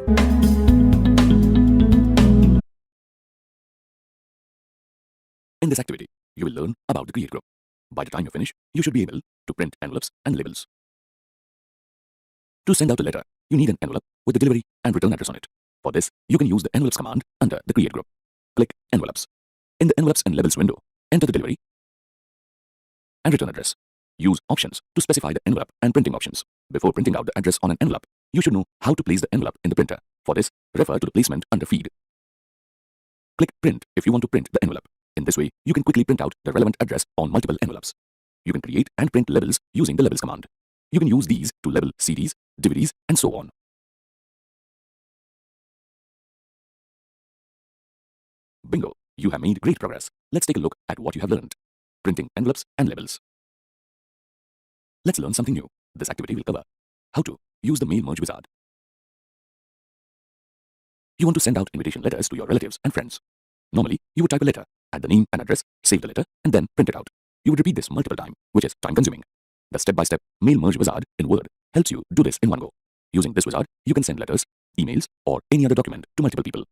In this activity, you will learn about the Create group. By the time you finish, you should be able to print envelopes and labels. To send out a letter, you need an envelope with the delivery and return address on it. For this, you can use the Envelopes command under the Create group. Click Envelopes. In the Envelopes and Labels window, enter the delivery and return address. Use options to specify the envelope and printing options. Before printing out the address on an envelope, you should know how to place the envelope in the printer. For this, refer to the placement under Feed. Click Print if you want to print the envelope. In this way, you can quickly print out the relevant address on multiple envelopes. You can create and print labels using the Labels command. You can use these to label CDs, DVDs, and so on. Bingo! You have made great progress. Let's take a look at what you have learned. Printing envelopes and labels. Let's learn something new. This activity will cover how to use the Mail Merge wizard. You want to send out invitation letters to your relatives and friends. Normally, you would type a letter, add the name and address, save the letter, and then print it out. You would repeat this multiple times, which is time-consuming. The step-by-step Mail Merge wizard in Word helps you do this in one go. Using this wizard, you can send letters, emails, or any other document to multiple people.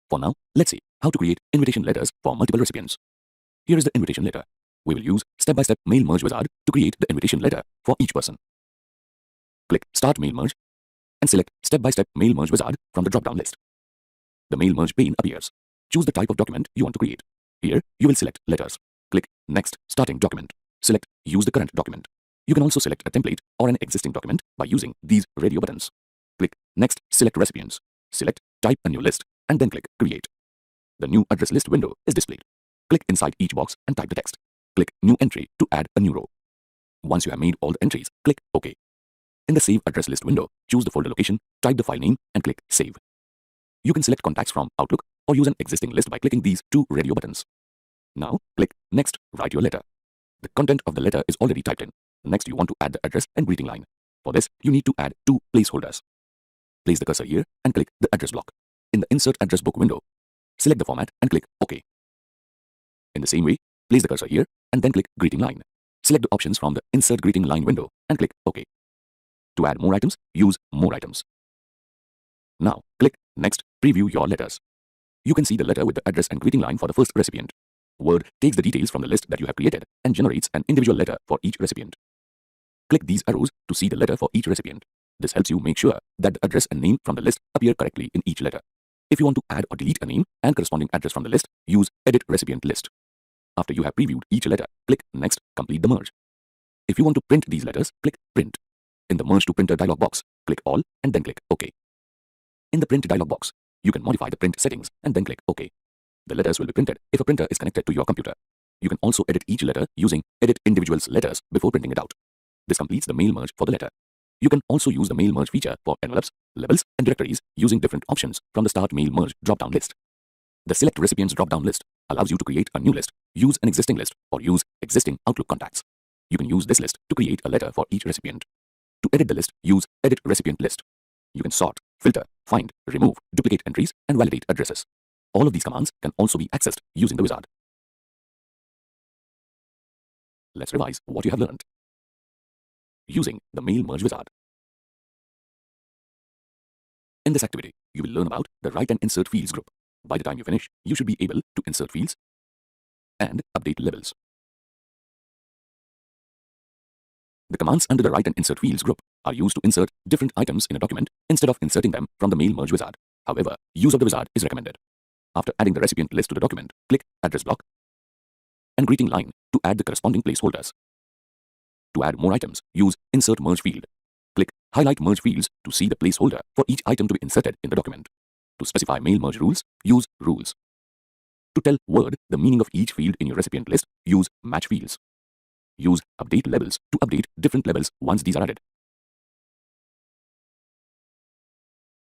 For now, let's see how to create invitation letters for multiple recipients. Here is the invitation letter. We will use step-by-step Mail Merge wizard to create the invitation letter for each person. Click Start Mail Merge and select Step-by-Step Mail Merge wizard from the drop-down list. The Mail Merge pane appears. Choose the type of document you want to create. Here, you will select Letters. Click Next Starting Document. Select Use the current document. You can also select a template or an existing document by using these radio buttons. Click Next Select Recipients. Select Type a new list and then click Create. The new address list window is displayed. Click inside each box and type the text. Click New Entry to add a new row. Once you have made all the entries, click OK. In the Save Address List window, choose the folder location, type the file name, and click Save. You can select contacts from Outlook or use an existing list by clicking these two radio buttons. Now, click Next, write your letter. The content of the letter is already typed in. Next, you want to add the address and greeting line. For this, you need to add two placeholders. Place the cursor here and click the address block. In the Insert Address Book window, select the format and click OK. In the same way, place the cursor here and then click Greeting Line. Select the options from the Insert Greeting Line window and click OK. To add more items, use More Items. Now, click Next, preview your letters. You can see the letter with the address and greeting line for the first recipient. Word takes the details from the list that you have created and generates an individual letter for each recipient. Click these arrows to see the letter for each recipient. This helps you make sure that the address and name from the list appear correctly in each letter. If you want to add or delete a name and corresponding address from the list, use Edit Recipient List. After you have previewed each letter, click Next, complete the merge. If you want to print these letters, click Print. In the Merge to Printer dialog box, click All and then click OK. In the Print dialog box, you can modify the print settings and then click OK. The letters will be printed if a printer is connected to your computer. You can also edit each letter using Edit Individual's Letters before printing it out. This completes the mail merge for the letter. You can also use the Mail Merge feature for envelopes, labels, and directories using different options from the Start Mail Merge drop-down list. The Select Recipients drop-down list allows you to create a new list, use an existing list, or use existing Outlook contacts. You can use this list to create a letter for each recipient. To edit the list, use Edit Recipient List. You can sort, filter, find, remove, duplicate entries, and validate addresses. All of these commands can also be accessed using the wizard. Let's revise what you have learned. Using the Mail Merge wizard. In this activity, you will learn about the Write and Insert Fields group. By the time you finish, you should be able to insert fields and update labels. The commands under the Write and Insert Fields group are used to insert different items in a document instead of inserting them from the Mail Merge wizard. However, use of the wizard is recommended. After adding the recipient list to the document, click Address Block and Greeting Line to add the corresponding placeholders. To add more items, use Insert Merge Field. Click Highlight Merge Fields to see the placeholder for each item to be inserted in the document. To specify Mail Merge rules, use Rules. To tell Word the meaning of each field in your recipient list, use Match Fields. Use Update Labels to update different labels once these are added.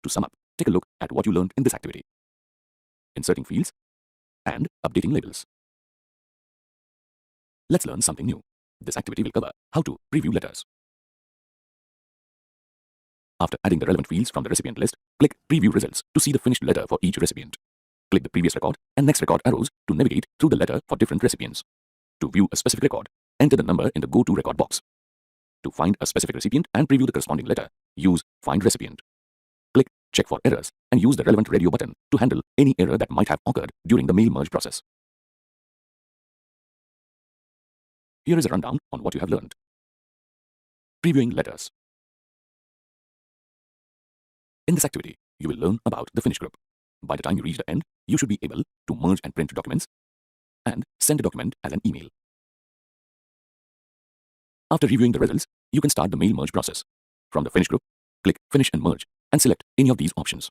To sum up, take a look at what you learned in this activity. Inserting fields and updating labels. Let's learn something new. This activity will cover how to preview letters. After adding the relevant fields from the recipient list, click Preview Results to see the finished letter for each recipient. Click the Previous Record and Next Record arrows to navigate through the letter for different recipients. To view a specific record, enter the number in the Go To Record box. To find a specific recipient and preview the corresponding letter, use Find Recipient. Click Check for errors and use the relevant radio button to handle any error that might have occurred during the mail merge process. Here is a rundown on what you have learned. Previewing letters. In this activity, you will learn about the finish group. By the time you reach the end, you should be able to merge and print documents and send a document as an email. After reviewing the results, you can start the mail merge process. From the finish group, click Finish and Merge and select any of these options.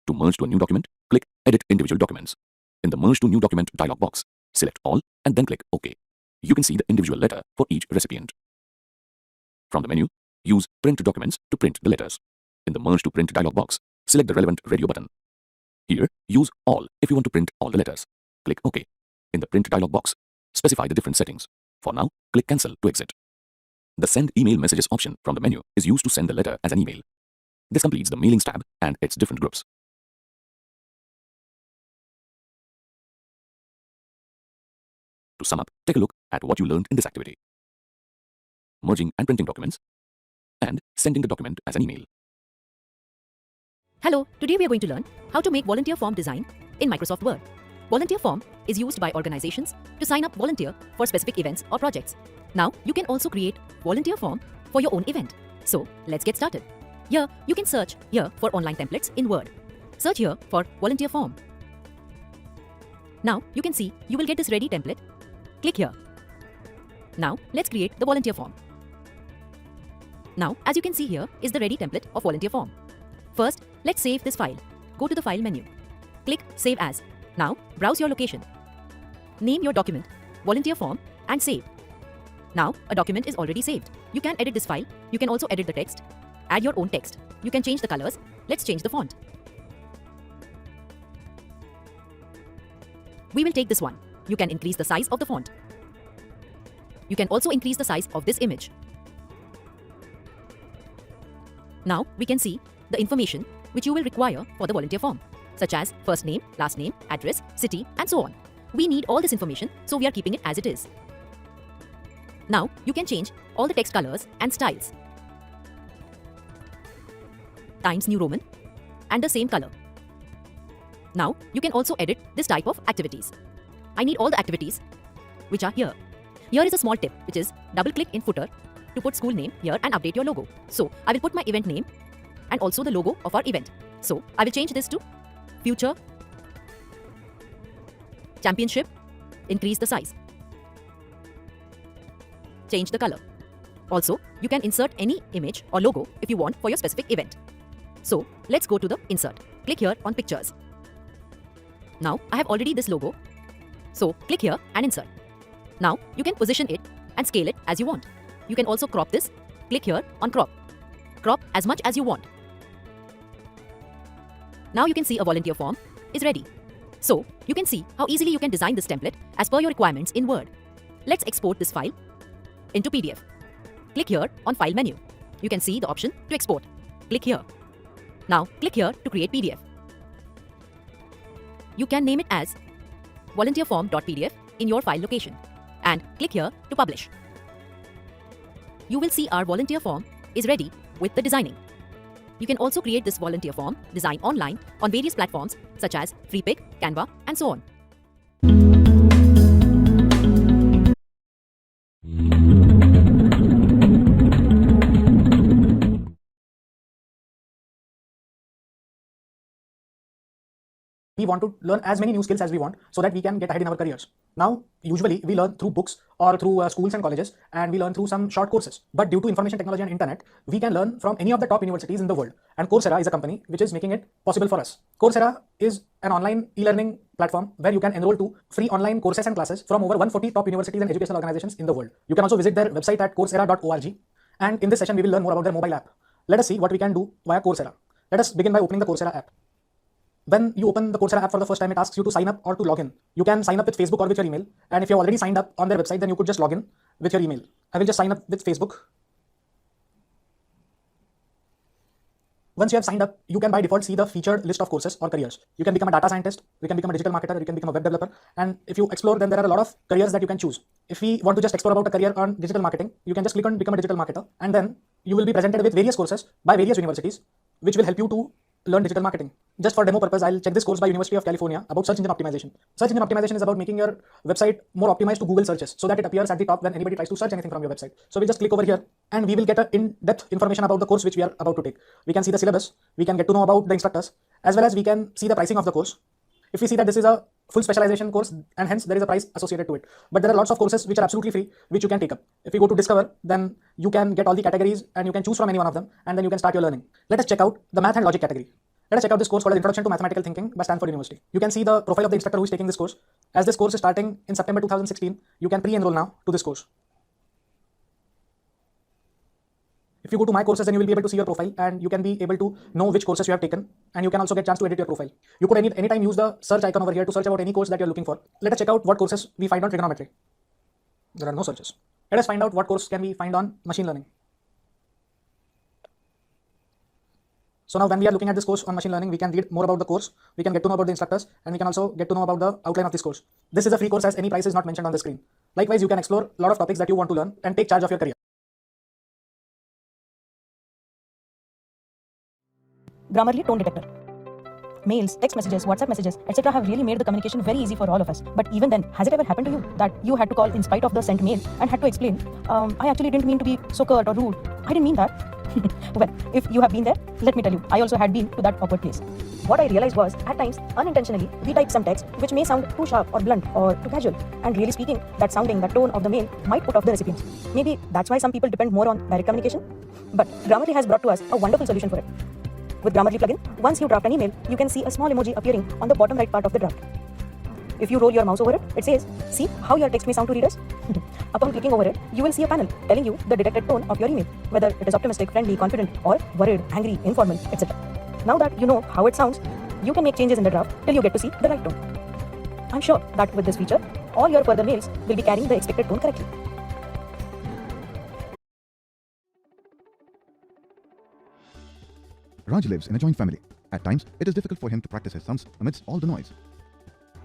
To merge to a new document, click Edit Individual Documents. In the Merge to New Document dialog box, select All and then click OK. You can see the individual letter for each recipient. From the menu, use Print Documents to print the letters. In the Merge to Print dialog box, select the relevant radio button. Here, use All if you want to print all the letters. Click OK. In the Print dialog box, specify the different settings. For now, click Cancel to exit. The Send Email Messages option from the menu is used to send the letter as an email. This completes the Mailings tab and its different groups. To sum up, take a look at what you learned in this activity. Merging and printing documents, and sending the document as an email. Hello, today we are going to learn how to make volunteer form design in Microsoft Word. Volunteer form is used by organizations to sign up volunteer for specific events or projects. Now, you can also create volunteer form for your own event. So, let's get started. Here, you can search here for online templates in Word. Search here for volunteer form. Now, you can see you will get this ready template. Click here. Now, let's create the volunteer form. Now, as you can see here is the ready template of volunteer form. First, let's save this file. Go to the File menu. Click Save As. Now, browse your location. Name your document, volunteer form, and save. Now, a document is already saved. You can edit this file. You can also edit the text. Add your own text. You can change the colors. Let's change the font. We will take this one. You can increase the size of the font. You can also increase the size of this image. Now, we can see the information which you will require for the volunteer form, such as first name, last name, address, city, and so on. We need all this information, so we are keeping it as it is. Now, you can change all the text colors and styles. Times New Roman and the same color. Now, you can also edit this type of activities. I need all the activities which are here. Here is a small tip, which is double-click in footer to put school name here and update your logo. So, I will put my event name and also the logo of our event. So, I will change this to Future Championship. Increase the size. Change the color. Also, you can insert any image or logo if you want for your specific event. So, let's go to the Insert. Click here on Pictures. Now, I have already this logo. So, click here and insert. Now, you can position it and scale it as you want. You can also crop this. Click here on Crop. Crop as much as you want. Now you can see a volunteer form is ready. So, you can see how easily you can design this template as per your requirements in Word. Let's export this file into PDF. Click here on File menu. You can see the option to export. Click here. Now, click here to create PDF. You can name it as volunteerform.pdf in your file location and click here to publish. You will see our volunteer form is ready with the designing. You can also create this volunteer form design online on various platforms such as Freepik, Canva, and so on. We want to learn as many new skills as we want so that we can get ahead in our careers. Now, usually we learn through books or through schools and colleges, and we learn through some short courses. But due to information technology and internet, we can learn from any of the top universities in the world. And Coursera is a company which is making it possible for us. Coursera is an online e-learning platform where you can enroll to free online courses and classes from over 140 top universities and educational organizations in the world. You can also visit their website at coursera.org. And in this session, we will learn more about their mobile app. Let us see what we can do via Coursera. Let us begin by opening the Coursera app. When you open the Coursera app for the first time, it asks you to sign up or to log in. You can sign up with Facebook or with your email. And if you've already signed up on their website, then you could just log in with your email. I will just sign up with Facebook. Once you have signed up, you can by default see the featured list of courses or careers. You can become a data scientist, you can become a digital marketer, you can become a web developer. And if you explore, then there are a lot of careers that you can choose. If we want to just explore about a career on digital marketing, you can just click on become a digital marketer. And then you will be presented with various courses by various universities, which will help you to learn digital marketing. Just for demo purpose, I'll check this course by University of California about search engine optimization. Search engine optimization is about making your website more optimized to Google searches so that it appears at the top when anybody tries to search anything from your website. So we just click over here and we will get in-depth information about the course which we are about to take. We can see the syllabus, we can get to know about the instructors, as well as we can see the pricing of the course. If we see that this is a full specialization course and hence there is a price associated to it. But there are lots of courses which are absolutely free which you can take up. If you go to Discover, then you can get all the categories and you can choose from any one of them and then you can start your learning. Let us check out the math and logic category. Let us check out this course called Introduction to Mathematical Thinking by Stanford University. You can see the profile of the instructor who is taking this course. As this course is starting in September 2016, you can pre-enroll now to this course. If you go to My Courses, then you will be able to see your profile and you can be able to know which courses you have taken, and you can also get chance to edit your profile. You could anytime use the search icon over here to search about any course that you're looking for. Let us check out what courses we find on trigonometry. There are no searches. Let us find out what course can we find on machine learning. So now when we are looking at this course on machine learning, we can read more about the course, we can get to know about the instructors, and we can also get to know about the outline of this course. This is a free course as any price is not mentioned on the screen. Likewise, you can explore a lot of topics that you want to learn and take charge of your career. Grammarly tone detector. Mails, text messages, WhatsApp messages, etc. have really made the communication very easy for all of us. But even then, has it ever happened to you that you had to call in spite of the sent mail and had to explain, I actually didn't mean to be so curt or rude. I didn't mean that. Well, if you have been there, let me tell you, I also had been to that awkward place. What I realized was, at times, unintentionally, we type some text which may sound too sharp or blunt or too casual. And really speaking, that tone of the mail might put off the recipients. Maybe that's why some people depend more on direct communication. But Grammarly has brought to us a wonderful solution for it. With Grammarly plugin, once you draft an email, you can see a small emoji appearing on the bottom right part of the draft. If you roll your mouse over it, it says, see how your text may sound to readers? Upon clicking over it, you will see a panel telling you the detected tone of your email, whether it is optimistic, friendly, confident, or worried, angry, informal, etc. Now that you know how it sounds, you can make changes in the draft till you get to see the right tone. I'm sure that with this feature, all your further mails will be carrying the expected tone correctly. Raj lives in a joint family. At times, it is difficult for him to practice his sums amidst all the noise.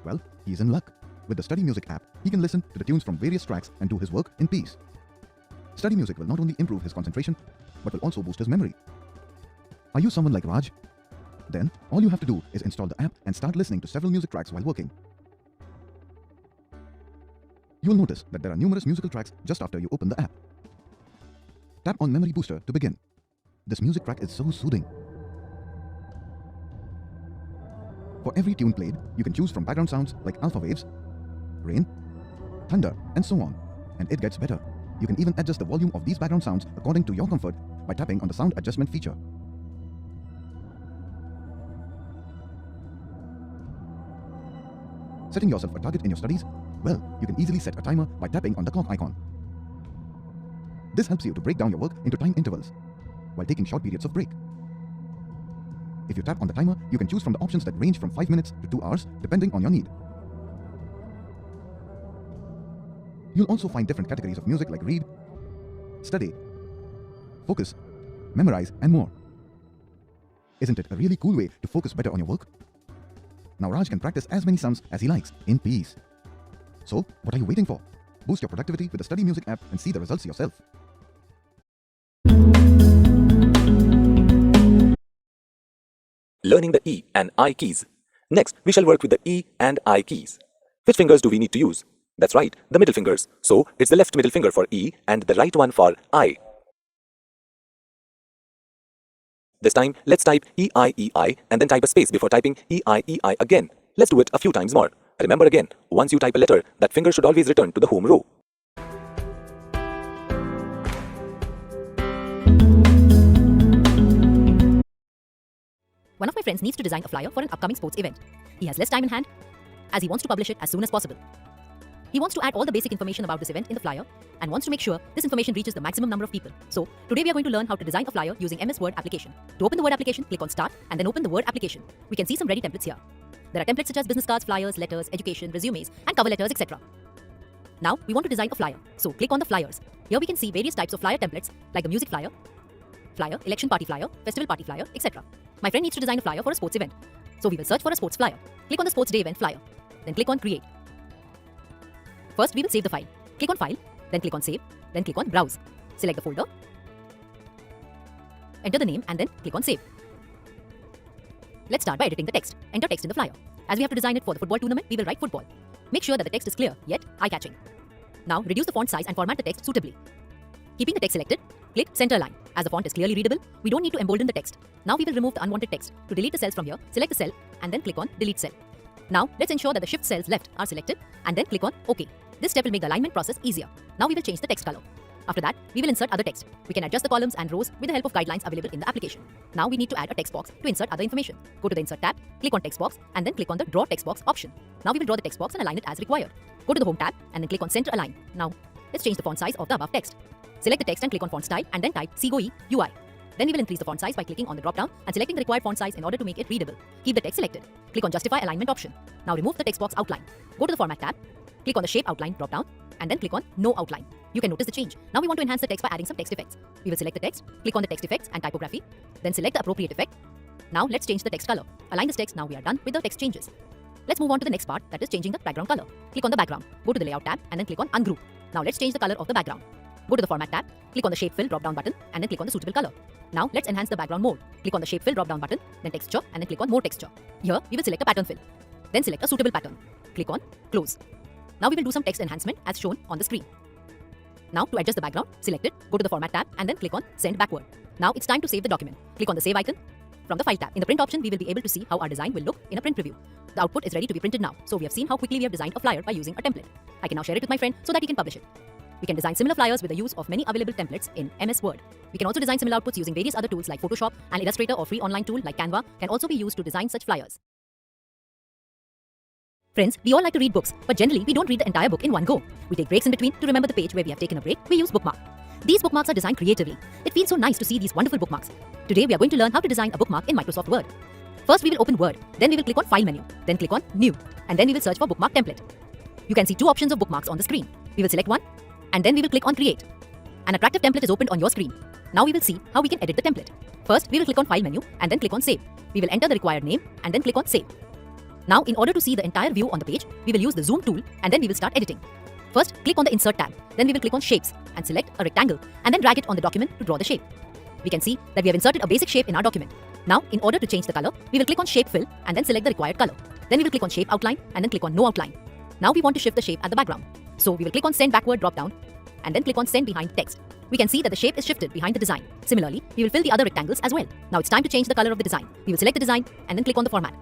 Well, he's in luck. With the Study Music app, he can listen to the tunes from various tracks and do his work in peace. Study Music will not only improve his concentration, but will also boost his memory. Are you someone like Raj? Then, all you have to do is install the app and start listening to several music tracks while working. You will notice that there are numerous musical tracks just after you open the app. Tap on Memory Booster to begin. This music track is so soothing. For every tune played, you can choose from background sounds like alpha waves, rain, thunder, and so on. And it gets better. You can even adjust the volume of these background sounds according to your comfort by tapping on the sound adjustment feature. Setting yourself a target in your studies? Well, you can easily set a timer by tapping on the clock icon. This helps you to break down your work into time intervals while taking short periods of break. If you tap on the timer, you can choose from the options that range from 5 minutes to 2 hours, depending on your need. You'll also find different categories of music like read, study, focus, memorize, and more. Isn't it a really cool way to focus better on your work? Now Raj can practice as many sums as he likes, in peace. So, what are you waiting for? Boost your productivity with the Study Music app and see the results yourself. Learning the E and I keys. Next, we shall work with the E and I keys. Which fingers do we need to use? That's right, the middle fingers. So, it's the left middle finger for E and the right one for I. This time, let's type E-I and then type a space before typing E-I again. Let's do it a few times more. Remember again, once you type a letter, that finger should always return to the home row. One of my friends needs to design a flyer for an upcoming sports event. He has less time in hand as he wants to publish it as soon as possible. He wants to add all the basic information about this event in the flyer and wants to make sure this information reaches the maximum number of people. So, today we are going to learn how to design a flyer using MS Word application. To open the Word application, click on Start and then open the Word application. We can see some ready templates here. There are templates such as business cards, flyers, letters, education, resumes, and cover letters, etc. Now, we want to design a flyer. So, click on the flyers. Here we can see various types of flyer templates like the music flyer, election party flyer, festival party flyer, etc. My friend needs to design a flyer for a sports event. So, we will search for a sports flyer. Click on the sports day event flyer. Then click on Create. First, we will save the file. Click on File, then click on Save, then click on Browse. Select the folder, enter the name and then click on Save. Let's start by editing the text. Enter text in the flyer. As we have to design it for the football tournament, we will write football. Make sure that the text is clear yet eye-catching. Now reduce the font size and format the text suitably. Keeping the text selected, click center align. As the font is clearly readable, we don't need to embolden the text. Now we will remove the unwanted text. To delete the cells from here, select the cell and then click on delete cell. Now let's ensure that the shift cells left are selected and then click on OK. This step will make the alignment process easier. Now we will change the text color. After that, we will insert other text. We can adjust the columns and rows with the help of guidelines available in the application. Now we need to add a text box to insert other information. Go to the Insert tab, click on Text Box and then click on the Draw Text Box option. Now we will draw the text box and align it as required. Go to the Home tab and then click on Center Align. Now let's change the font size of the above text. Select the text and click on Font Style and then type CGOE UI. Then we will increase the font size by clicking on the drop-down and selecting the required font size in order to make it readable. Keep the text selected. Click on Justify Alignment option. Now remove the text box outline. Go to the Format tab, click on the Shape Outline drop-down and then click on No Outline. You can notice the change. Now we want to enhance the text by adding some text effects. We will select the text, click on the text effects and typography, then select the appropriate effect. Now let's change the text color. Align this text. Now we are done with the text changes. Let's move on to the next part, that is changing the background color. Click on the background, go to the Layout tab and then click on Ungroup. Now let's change the color of the background. Go to the Format tab, click on the Shape Fill drop-down button and then click on the suitable color. Now let's enhance the background more. Click on the Shape Fill drop-down button, then Texture and then click on More Texture. Here we will select a pattern fill. Then select a suitable pattern. Click on Close. Now we will do some text enhancement as shown on the screen. Now to adjust the background, select it, go to the Format tab and then click on Send Backward. Now it's time to save the document. Click on the Save icon. From the File tab, in the Print option, we will be able to see how our design will look in a print preview. The output is ready to be printed now. So we have seen how quickly we have designed a flyer by using a template. I can now share it with my friend so that he can publish it. We can design similar flyers with the use of many available templates in MS Word. We can also design similar outputs using various other tools like Photoshop, and Illustrator or free online tool like Canva can also be used to design such flyers. Friends, we all like to read books, but generally we don't read the entire book in one go. We take breaks in between. To remember the page where we have taken a break, we use bookmark. These bookmarks are designed creatively. It feels so nice to see these wonderful bookmarks. Today we are going to learn how to design a bookmark in Microsoft Word. First we will open Word, then we will click on File menu, then click on New, and then we will search for Bookmark Template. You can see two options of bookmarks on the screen. We will select one, and then we will click on Create. An attractive template is opened on your screen. Now we will see how we can edit the template. First, we will click on File menu and then click on Save. We will enter the required name and then click on Save. Now, in order to see the entire view on the page, we will use the Zoom tool and then we will start editing. First, click on the Insert tab. Then we will click on Shapes and select a rectangle and then drag it on the document to draw the shape. We can see that we have inserted a basic shape in our document. Now, in order to change the color, we will click on Shape Fill and then select the required color. Then we will click on Shape Outline and then click on No Outline. Now we want to shift the shape at the background. So we will click on Send Backward drop-down and then click on Send Behind Text. We can see that the shape is shifted behind the design. Similarly, we will fill the other rectangles as well. Now it's time to change the color of the design. We will select the design and then click on the format.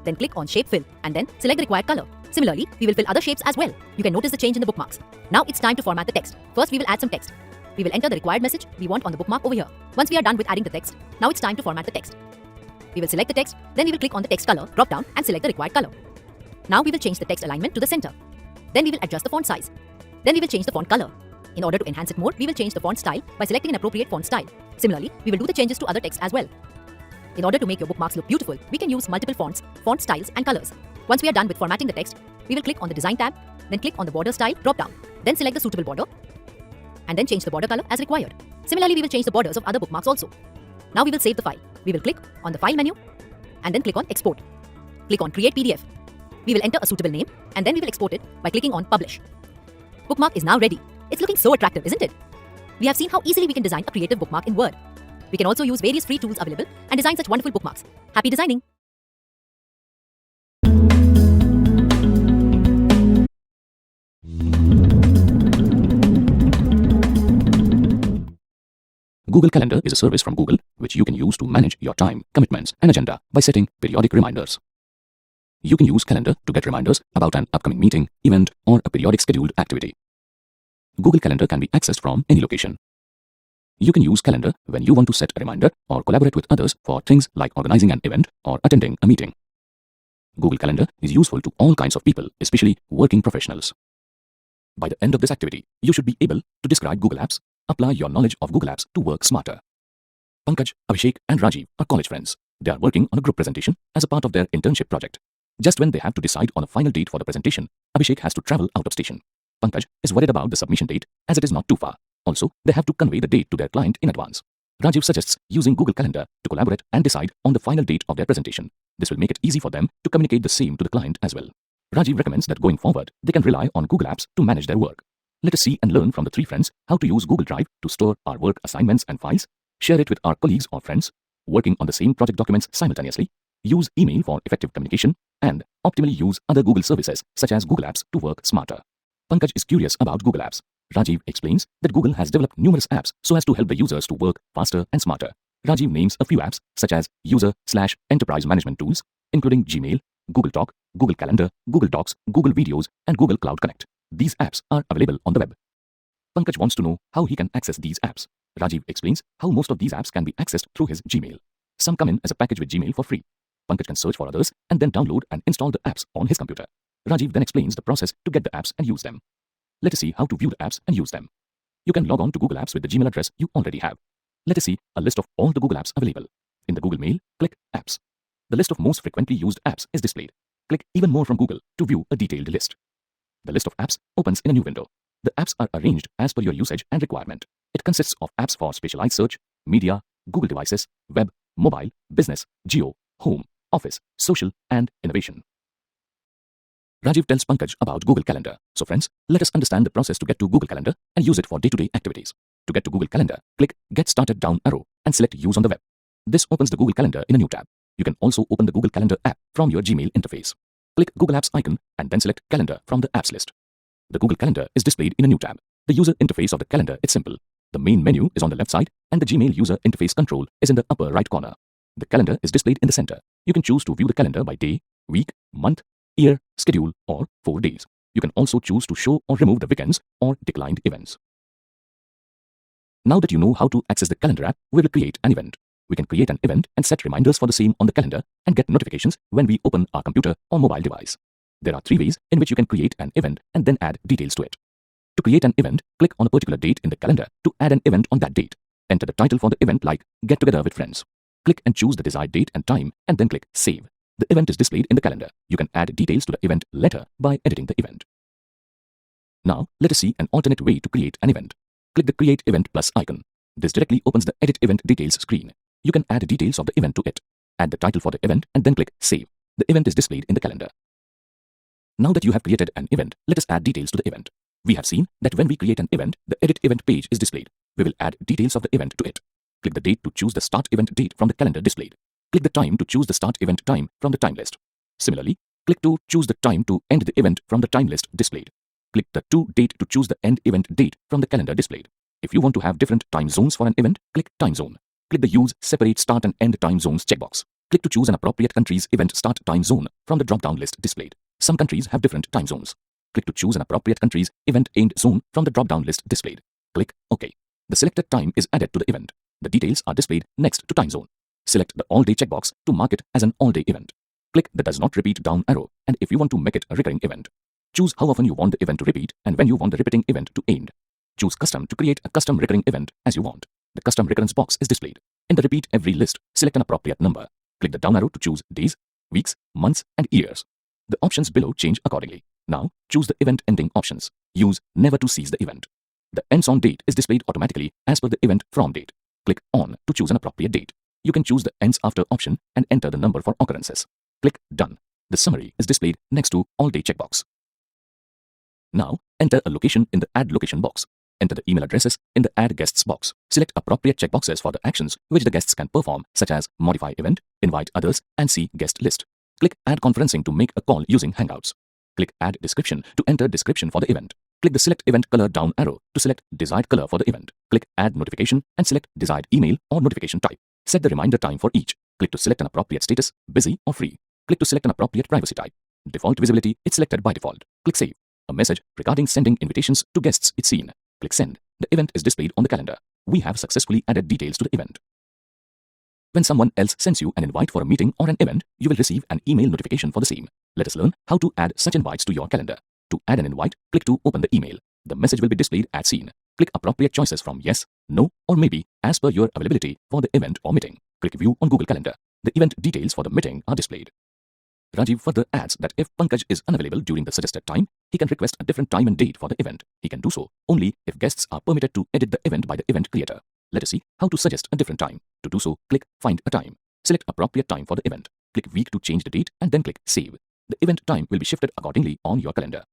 Then click on Shape Fill and then select the required color. Similarly, we will fill other shapes as well. You can notice the change in the bookmarks. Now it's time to format the text. First, we will add some text. We will enter the required message we want on the bookmark over here. Once we are done with adding the text, now it's time to format the text. We will select the text, then we will click on the text color drop-down and select the required color. Now we will change the text alignment to the center. Then we will adjust the font size. Then we will change the font color. In order to enhance it more, we will change the font style by selecting an appropriate font style. Similarly, we will do the changes to other text as well. In order to make your bookmarks look beautiful, we can use multiple fonts, font styles, and colors. Once we are done with formatting the text, we will click on the Design tab, then click on the Border Style drop-down, then select the suitable border, and then change the border color as required. Similarly, we will change the borders of other bookmarks also. Now we will save the file. We will click on the File menu, and then click on Export. Click on Create PDF. We will enter a suitable name, and then we will export it by clicking on Publish. Bookmark is now ready. It's looking so attractive, isn't it? We have seen how easily we can design a creative bookmark in Word. We can also use various free tools available and design such wonderful bookmarks. Happy designing! Google Calendar is a service from Google which you can use to manage your time, commitments, and agenda by setting periodic reminders. You can use Calendar to get reminders about an upcoming meeting, event, or a periodic scheduled activity. Google Calendar can be accessed from any location. You can use Calendar when you want to set a reminder or collaborate with others for things like organizing an event or attending a meeting. Google Calendar is useful to all kinds of people, especially working professionals. By the end of this activity, you should be able to describe Google Apps, apply your knowledge of Google Apps to work smarter. Pankaj, Abhishek, and Rajiv are college friends. They are working on a group presentation as a part of their internship project. Just when they have to decide on a final date for the presentation, Abhishek has to travel out of station. Pankaj is worried about the submission date as it is not too far. Also, they have to convey the date to their client in advance. Rajiv suggests using Google Calendar to collaborate and decide on the final date of their presentation. This will make it easy for them to communicate the same to the client as well. Rajiv recommends that going forward, they can rely on Google Apps to manage their work. Let us see and learn from the three friends how to use Google Drive to store our work assignments and files, share it with our colleagues or friends, working on the same project documents simultaneously, use email for effective communication, and optimally use other Google services such as Google Apps to work smarter. Pankaj is curious about Google Apps. Rajiv explains that Google has developed numerous apps so as to help the users to work faster and smarter. Rajiv names a few apps such as user/enterprise management tools, including Gmail, Google Talk, Google Calendar, Google Docs, Google Videos, and Google Cloud Connect. These apps are available on the web. Pankaj wants to know how he can access these apps. Rajiv explains how most of these apps can be accessed through his Gmail. Some come in as a package with Gmail for free. Pankaj can search for others and then download and install the apps on his computer. Rajiv then explains the process to get the apps and use them. Let us see how to view the apps and use them. You can log on to Google Apps with the Gmail address you already have. Let us see a list of all the Google apps available. In the Google Mail, click Apps. The list of most frequently used apps is displayed. Click Even More from Google to view a detailed list. The list of apps opens in a new window. The apps are arranged as per your usage and requirement. It consists of apps for specialized search, media, Google devices, web, mobile, business, geo, home, office, social, and innovation. Rajiv tells Pankaj about Google Calendar. So friends, let us understand the process to get to Google Calendar and use it for day-to-day activities. To get to Google Calendar, click Get Started down arrow and select Use on the web. This opens the Google Calendar in a new tab. You can also open the Google Calendar app from your Gmail interface. Click Google Apps icon and then select Calendar from the apps list. The Google Calendar is displayed in a new tab. The user interface of the calendar is simple. The main menu is on the left side and the Gmail user interface control is in the upper right corner. The calendar is displayed in the center. You can choose to view the calendar by day, week, month, year, schedule, or 4 days. You can also choose to show or remove the weekends or declined events. Now that you know how to access the calendar app, we will create an event. We can create an event and set reminders for the same on the calendar and get notifications when we open our computer or mobile device. There are 3 ways in which you can create an event and then add details to it. To create an event, click on a particular date in the calendar to add an event on that date. Enter the title for the event like Get Together with Friends. Click and choose the desired date and time and then click Save. The event is displayed in the calendar. You can add details to the event later by editing the event. Now, let us see an alternate way to create an event. Click the Create Event Plus icon. This directly opens the Edit Event Details screen. You can add details of the event to it. Add the title for the event and then click Save. The event is displayed in the calendar. Now that you have created an event, let us add details to the event. We have seen that when we create an event, the Edit Event page is displayed. We will add details of the event to it. Click the date to choose the Start Event date from the calendar displayed. Click the time to choose the Start Event time from the time list. Similarly, click to choose the time to end the event from the time list displayed. Click the To Date to choose the End Event date from the calendar displayed. If you want to have different time zones for an event, click Time Zone. Click the Use Separate Start and End Time Zones checkbox. Click to choose an appropriate country's event start time zone from the drop-down list displayed. Some countries have different time zones. Click to choose an appropriate country's event end zone from the drop-down list displayed. Click OK. The selected time is added to the event. The details are displayed next to time zone. Select the All Day checkbox to mark it as an all-day event. Click the Does Not Repeat down arrow, and if you want to make it a recurring event, choose how often you want the event to repeat and when you want the repeating event to end. Choose Custom to create a custom recurring event as you want. The Custom Recurrence box is displayed. In the Repeat Every list, select an appropriate number. Click the down arrow to choose days, weeks, months, and years. The options below change accordingly. Now, choose the Event Ending options. Use Never to cease the event. The Ends on date is displayed automatically as per the event from date. Click On to choose an appropriate date. You can choose the Ends After option and enter the number for occurrences. Click Done. The summary is displayed next to All Day checkbox. Now, enter a location in the Add Location box. Enter the email addresses in the Add Guests box. Select appropriate checkboxes for the actions which the guests can perform, such as modify event, invite others, and see guest list. Click Add Conferencing to make a call using Hangouts. Click Add Description to enter description for the event. Click the Select Event Color down arrow to select desired color for the event. Click Add Notification and select desired email or notification type. Set the reminder time for each. Click to select an appropriate status, busy or free. Click to select an appropriate privacy type. Default visibility is selected by default. Click Save. A message regarding sending invitations to guests is seen. Click Send. The event is displayed on the calendar. We have successfully added details to the event. When someone else sends you an invite for a meeting or an event, you will receive an email notification for the same. Let us learn how to add such invites to your calendar. To add an invite, click to open the email. The message will be displayed as seen. Click appropriate choices from yes, no, or maybe as per your availability for the event or meeting. Click View on Google Calendar. The event details for the meeting are displayed. Rajiv further adds that if Pankaj is unavailable during the suggested time, he can request a different time and date for the event. He can do so only if guests are permitted to edit the event by the event creator. Let us see how to suggest a different time. To do so, click Find a Time. Select appropriate time for the event. Click Week to change the date and then click Save. The event time will be shifted accordingly on your calendar.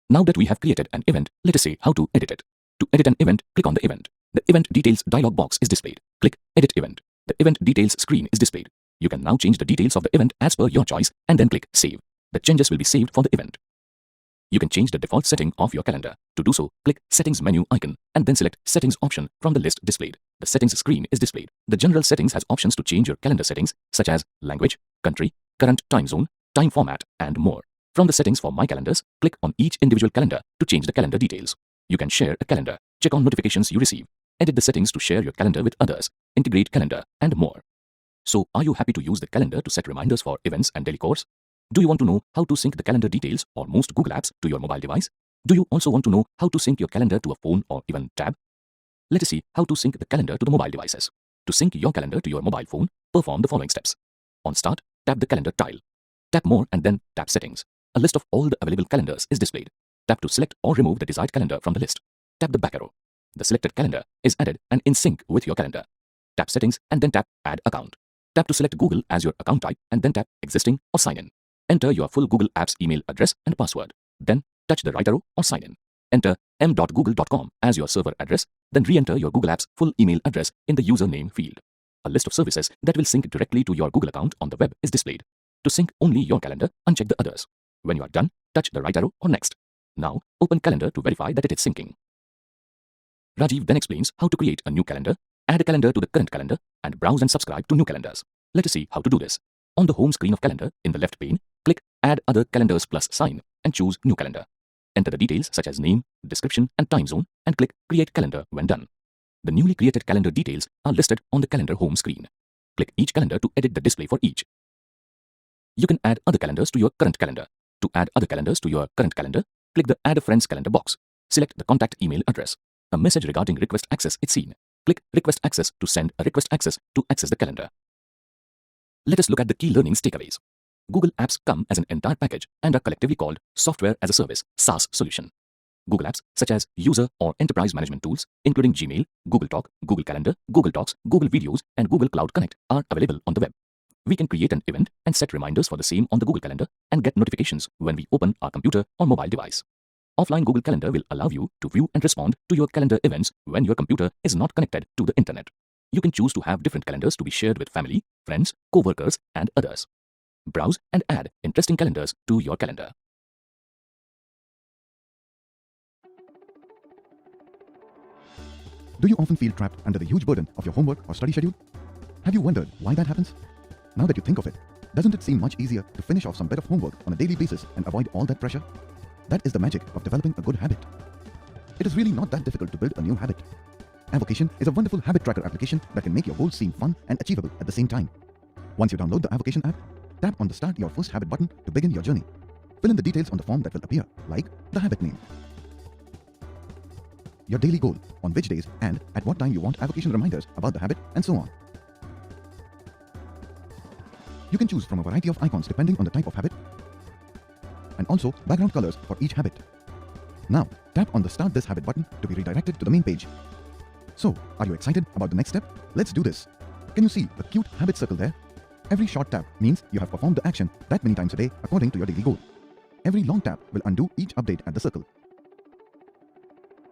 Now that we have created an event, let us see how to edit it. To edit an event, click on the event. The Event Details dialog box is displayed. Click Edit Event. The Event Details screen is displayed. You can now change the details of the event as per your choice and then click Save. The changes will be saved for the event. You can change the default setting of your calendar. To do so, click Settings menu icon and then select Settings option from the list displayed. The settings screen is displayed. The general settings has options to change your calendar settings such as language, country, current time zone, time format, and more. From the settings for My Calendars, click on each individual calendar to change the calendar details. You can share a calendar, check on notifications you receive, edit the settings to share your calendar with others, integrate calendar, and more. So, are you happy to use the calendar to set reminders for events and daily chores? Do you want to know how to sync the calendar details or most Google apps to your mobile device? Do you also want to know how to sync your calendar to a phone or even tab? Let us see how to sync the calendar to the mobile devices. To sync your calendar to your mobile phone, perform the following steps. On Start, tap the calendar tile. Tap More and then tap Settings. A list of all the available calendars is displayed. Tap to select or remove the desired calendar from the list. Tap the back arrow. The selected calendar is added and in sync with your calendar. Tap Settings and then tap Add Account. Tap to select Google as your account type and then tap Existing or Sign In. Enter your full Google Apps email address and password. Then touch the right arrow or sign in. Enter m.google.com as your server address, then re-enter your Google Apps full email address in the username field. A list of services that will sync directly to your Google account on the web is displayed. To sync only your calendar, uncheck the others. When you are done, touch the right arrow or next. Now, open Calendar to verify that it is syncing. Rajiv then explains how to create a new calendar, add a calendar to the current calendar, and browse and subscribe to new calendars. Let us see how to do this. On the home screen of Calendar, in the left pane, click Add Other Calendars plus sign and choose New Calendar. Enter the details such as name, description, and time zone and click Create Calendar when done. The newly created calendar details are listed on the Calendar home screen. Click each calendar to edit the display for each. You can add other calendars to your current calendar. To add other calendars to your current calendar, click the Add a Friends calendar box. Select the contact email address. A message regarding request access is seen. Click Request Access to send a request access to access the calendar. Let us look at the key learnings takeaways. Google Apps come as an entire package and are collectively called Software as a Service (SaaS) solution. Google Apps such as user or enterprise management tools, including Gmail, Google Talk, Google Calendar, Google Docs, Google Videos, and Google Cloud Connect are available on the web. We can create an event and set reminders for the same on the Google Calendar and get notifications when we open our computer or mobile device. Offline Google Calendar will allow you to view and respond to your calendar events when your computer is not connected to the internet. You can choose to have different calendars to be shared with family, friends, co-workers, and others. Browse and add interesting calendars to your calendar. Do you often feel trapped under the huge burden of your homework or study schedule? Have you wondered why that happens? Now that you think of it, doesn't it seem much easier to finish off some bit of homework on a daily basis and avoid all that pressure? That is the magic of developing a good habit. It is really not that difficult to build a new habit. Avocation is a wonderful habit tracker application that can make your goals seem fun and achievable at the same time. Once you download the Avocation app, tap on the Start Your First Habit button to begin your journey. Fill in the details on the form that will appear, like the habit name, your daily goal, on which days and at what time you want Avocation reminders about the habit, and so on. You can choose from a variety of icons depending on the type of habit, and also background colors for each habit. Now, tap on the Start This Habit button to be redirected to the main page. So, are you excited about the next step? Let's do this. Can you see the cute habit circle there? Every short tap means you have performed the action that many times a day according to your daily goal. Every long tap will undo each update at the circle.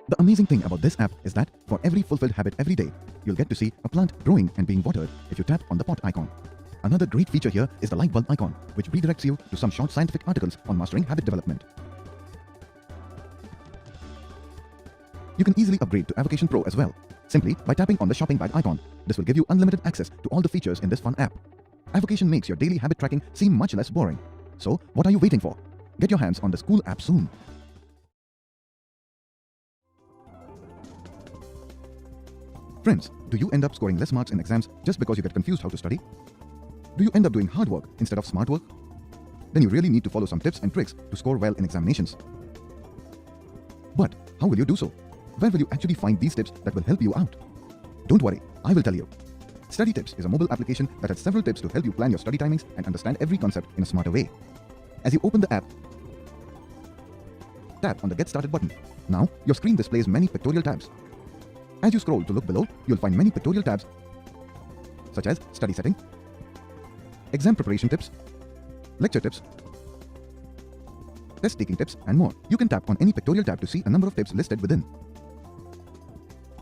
The amazing thing about this app is that for every fulfilled habit every day, you'll get to see a plant growing and being watered if you tap on the pot icon. Another great feature here is the light bulb icon, which redirects you to some short scientific articles on mastering habit development. You can easily upgrade to Avocation Pro as well, simply by tapping on the shopping bag icon. This will give you unlimited access to all the features in this fun app. Avocation makes your daily habit tracking seem much less boring. So, what are you waiting for? Get your hands on the school app soon. Friends, do you end up scoring less marks in exams just because you get confused how to study? Do you end up doing hard work instead of smart work? Then you really need to follow some tips and tricks to score well in examinations. But how will you do so? Where will you actually find these tips that will help you out? Don't worry, I will tell you. Study Tips is a mobile application that has several tips to help you plan your study timings and understand every concept in a smarter way. As you open the app, tap on the Get Started button. Now, your screen displays many pictorial tabs. As you scroll to look below, you'll find many pictorial tabs such as Study Setting, Exam Preparation Tips, Lecture Tips, Test Taking Tips, and more. You can tap on any pictorial tab to see a number of tips listed within.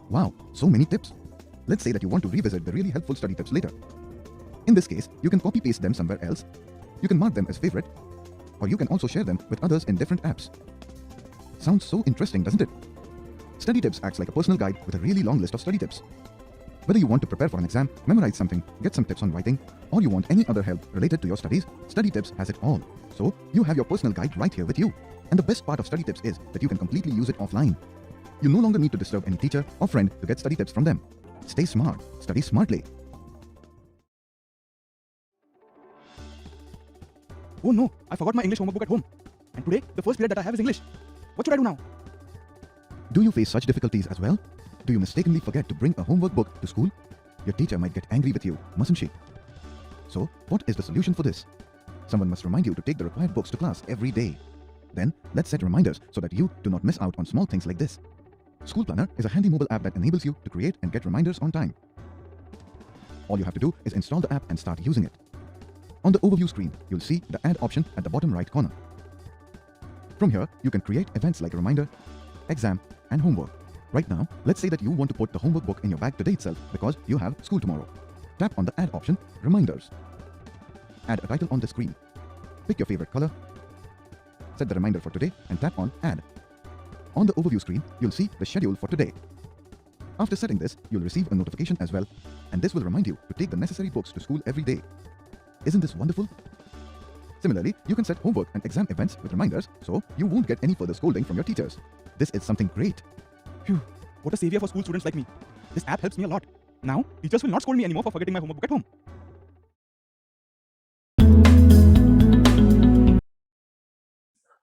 Wow, so many tips! Let's say that you want to revisit the really helpful study tips later. In this case, you can copy-paste them somewhere else, you can mark them as favorite, or you can also share them with others in different apps. Sounds so interesting, doesn't it? Study Tips acts like a personal guide with a really long list of study tips. Whether you want to prepare for an exam, memorize something, get some tips on writing, or you want any other help related to your studies, Study Tips has it all. So, you have your personal guide right here with you. And the best part of Study Tips is that you can completely use it offline. You no longer need to disturb any teacher or friend to get study tips from them. Stay smart, study smartly. Oh no, I forgot my English homework book at home. And today, the first period that I have is English. What should I do now? Do you face such difficulties as well? Do you mistakenly forget to bring a homework book to school? Your teacher might get angry with you, mustn't she? So, what is the solution for this? Someone must remind you to take the required books to class every day. Then, let's set reminders so that you do not miss out on small things like this. School Planner is a handy mobile app that enables you to create and get reminders on time. All you have to do is install the app and start using it. On the overview screen, you'll see the Add option at the bottom right corner. From here, you can create events like reminder, exam, and homework. Right now, let's say that you want to put the homework book in your bag today itself because you have school tomorrow. Tap on the Add option, Reminders. Add a title on the screen. Pick your favorite color. Set the reminder for today and tap on Add. On the overview screen, you'll see the schedule for today. After setting this, you'll receive a notification as well, and this will remind you to take the necessary books to school every day. Isn't this wonderful? Similarly, you can set homework and exam events with reminders so you won't get any further scolding from your teachers. This is something great. Phew, what a savior for school students like me. This app helps me a lot. Now, teachers will not scold me anymore for forgetting my homework book at home.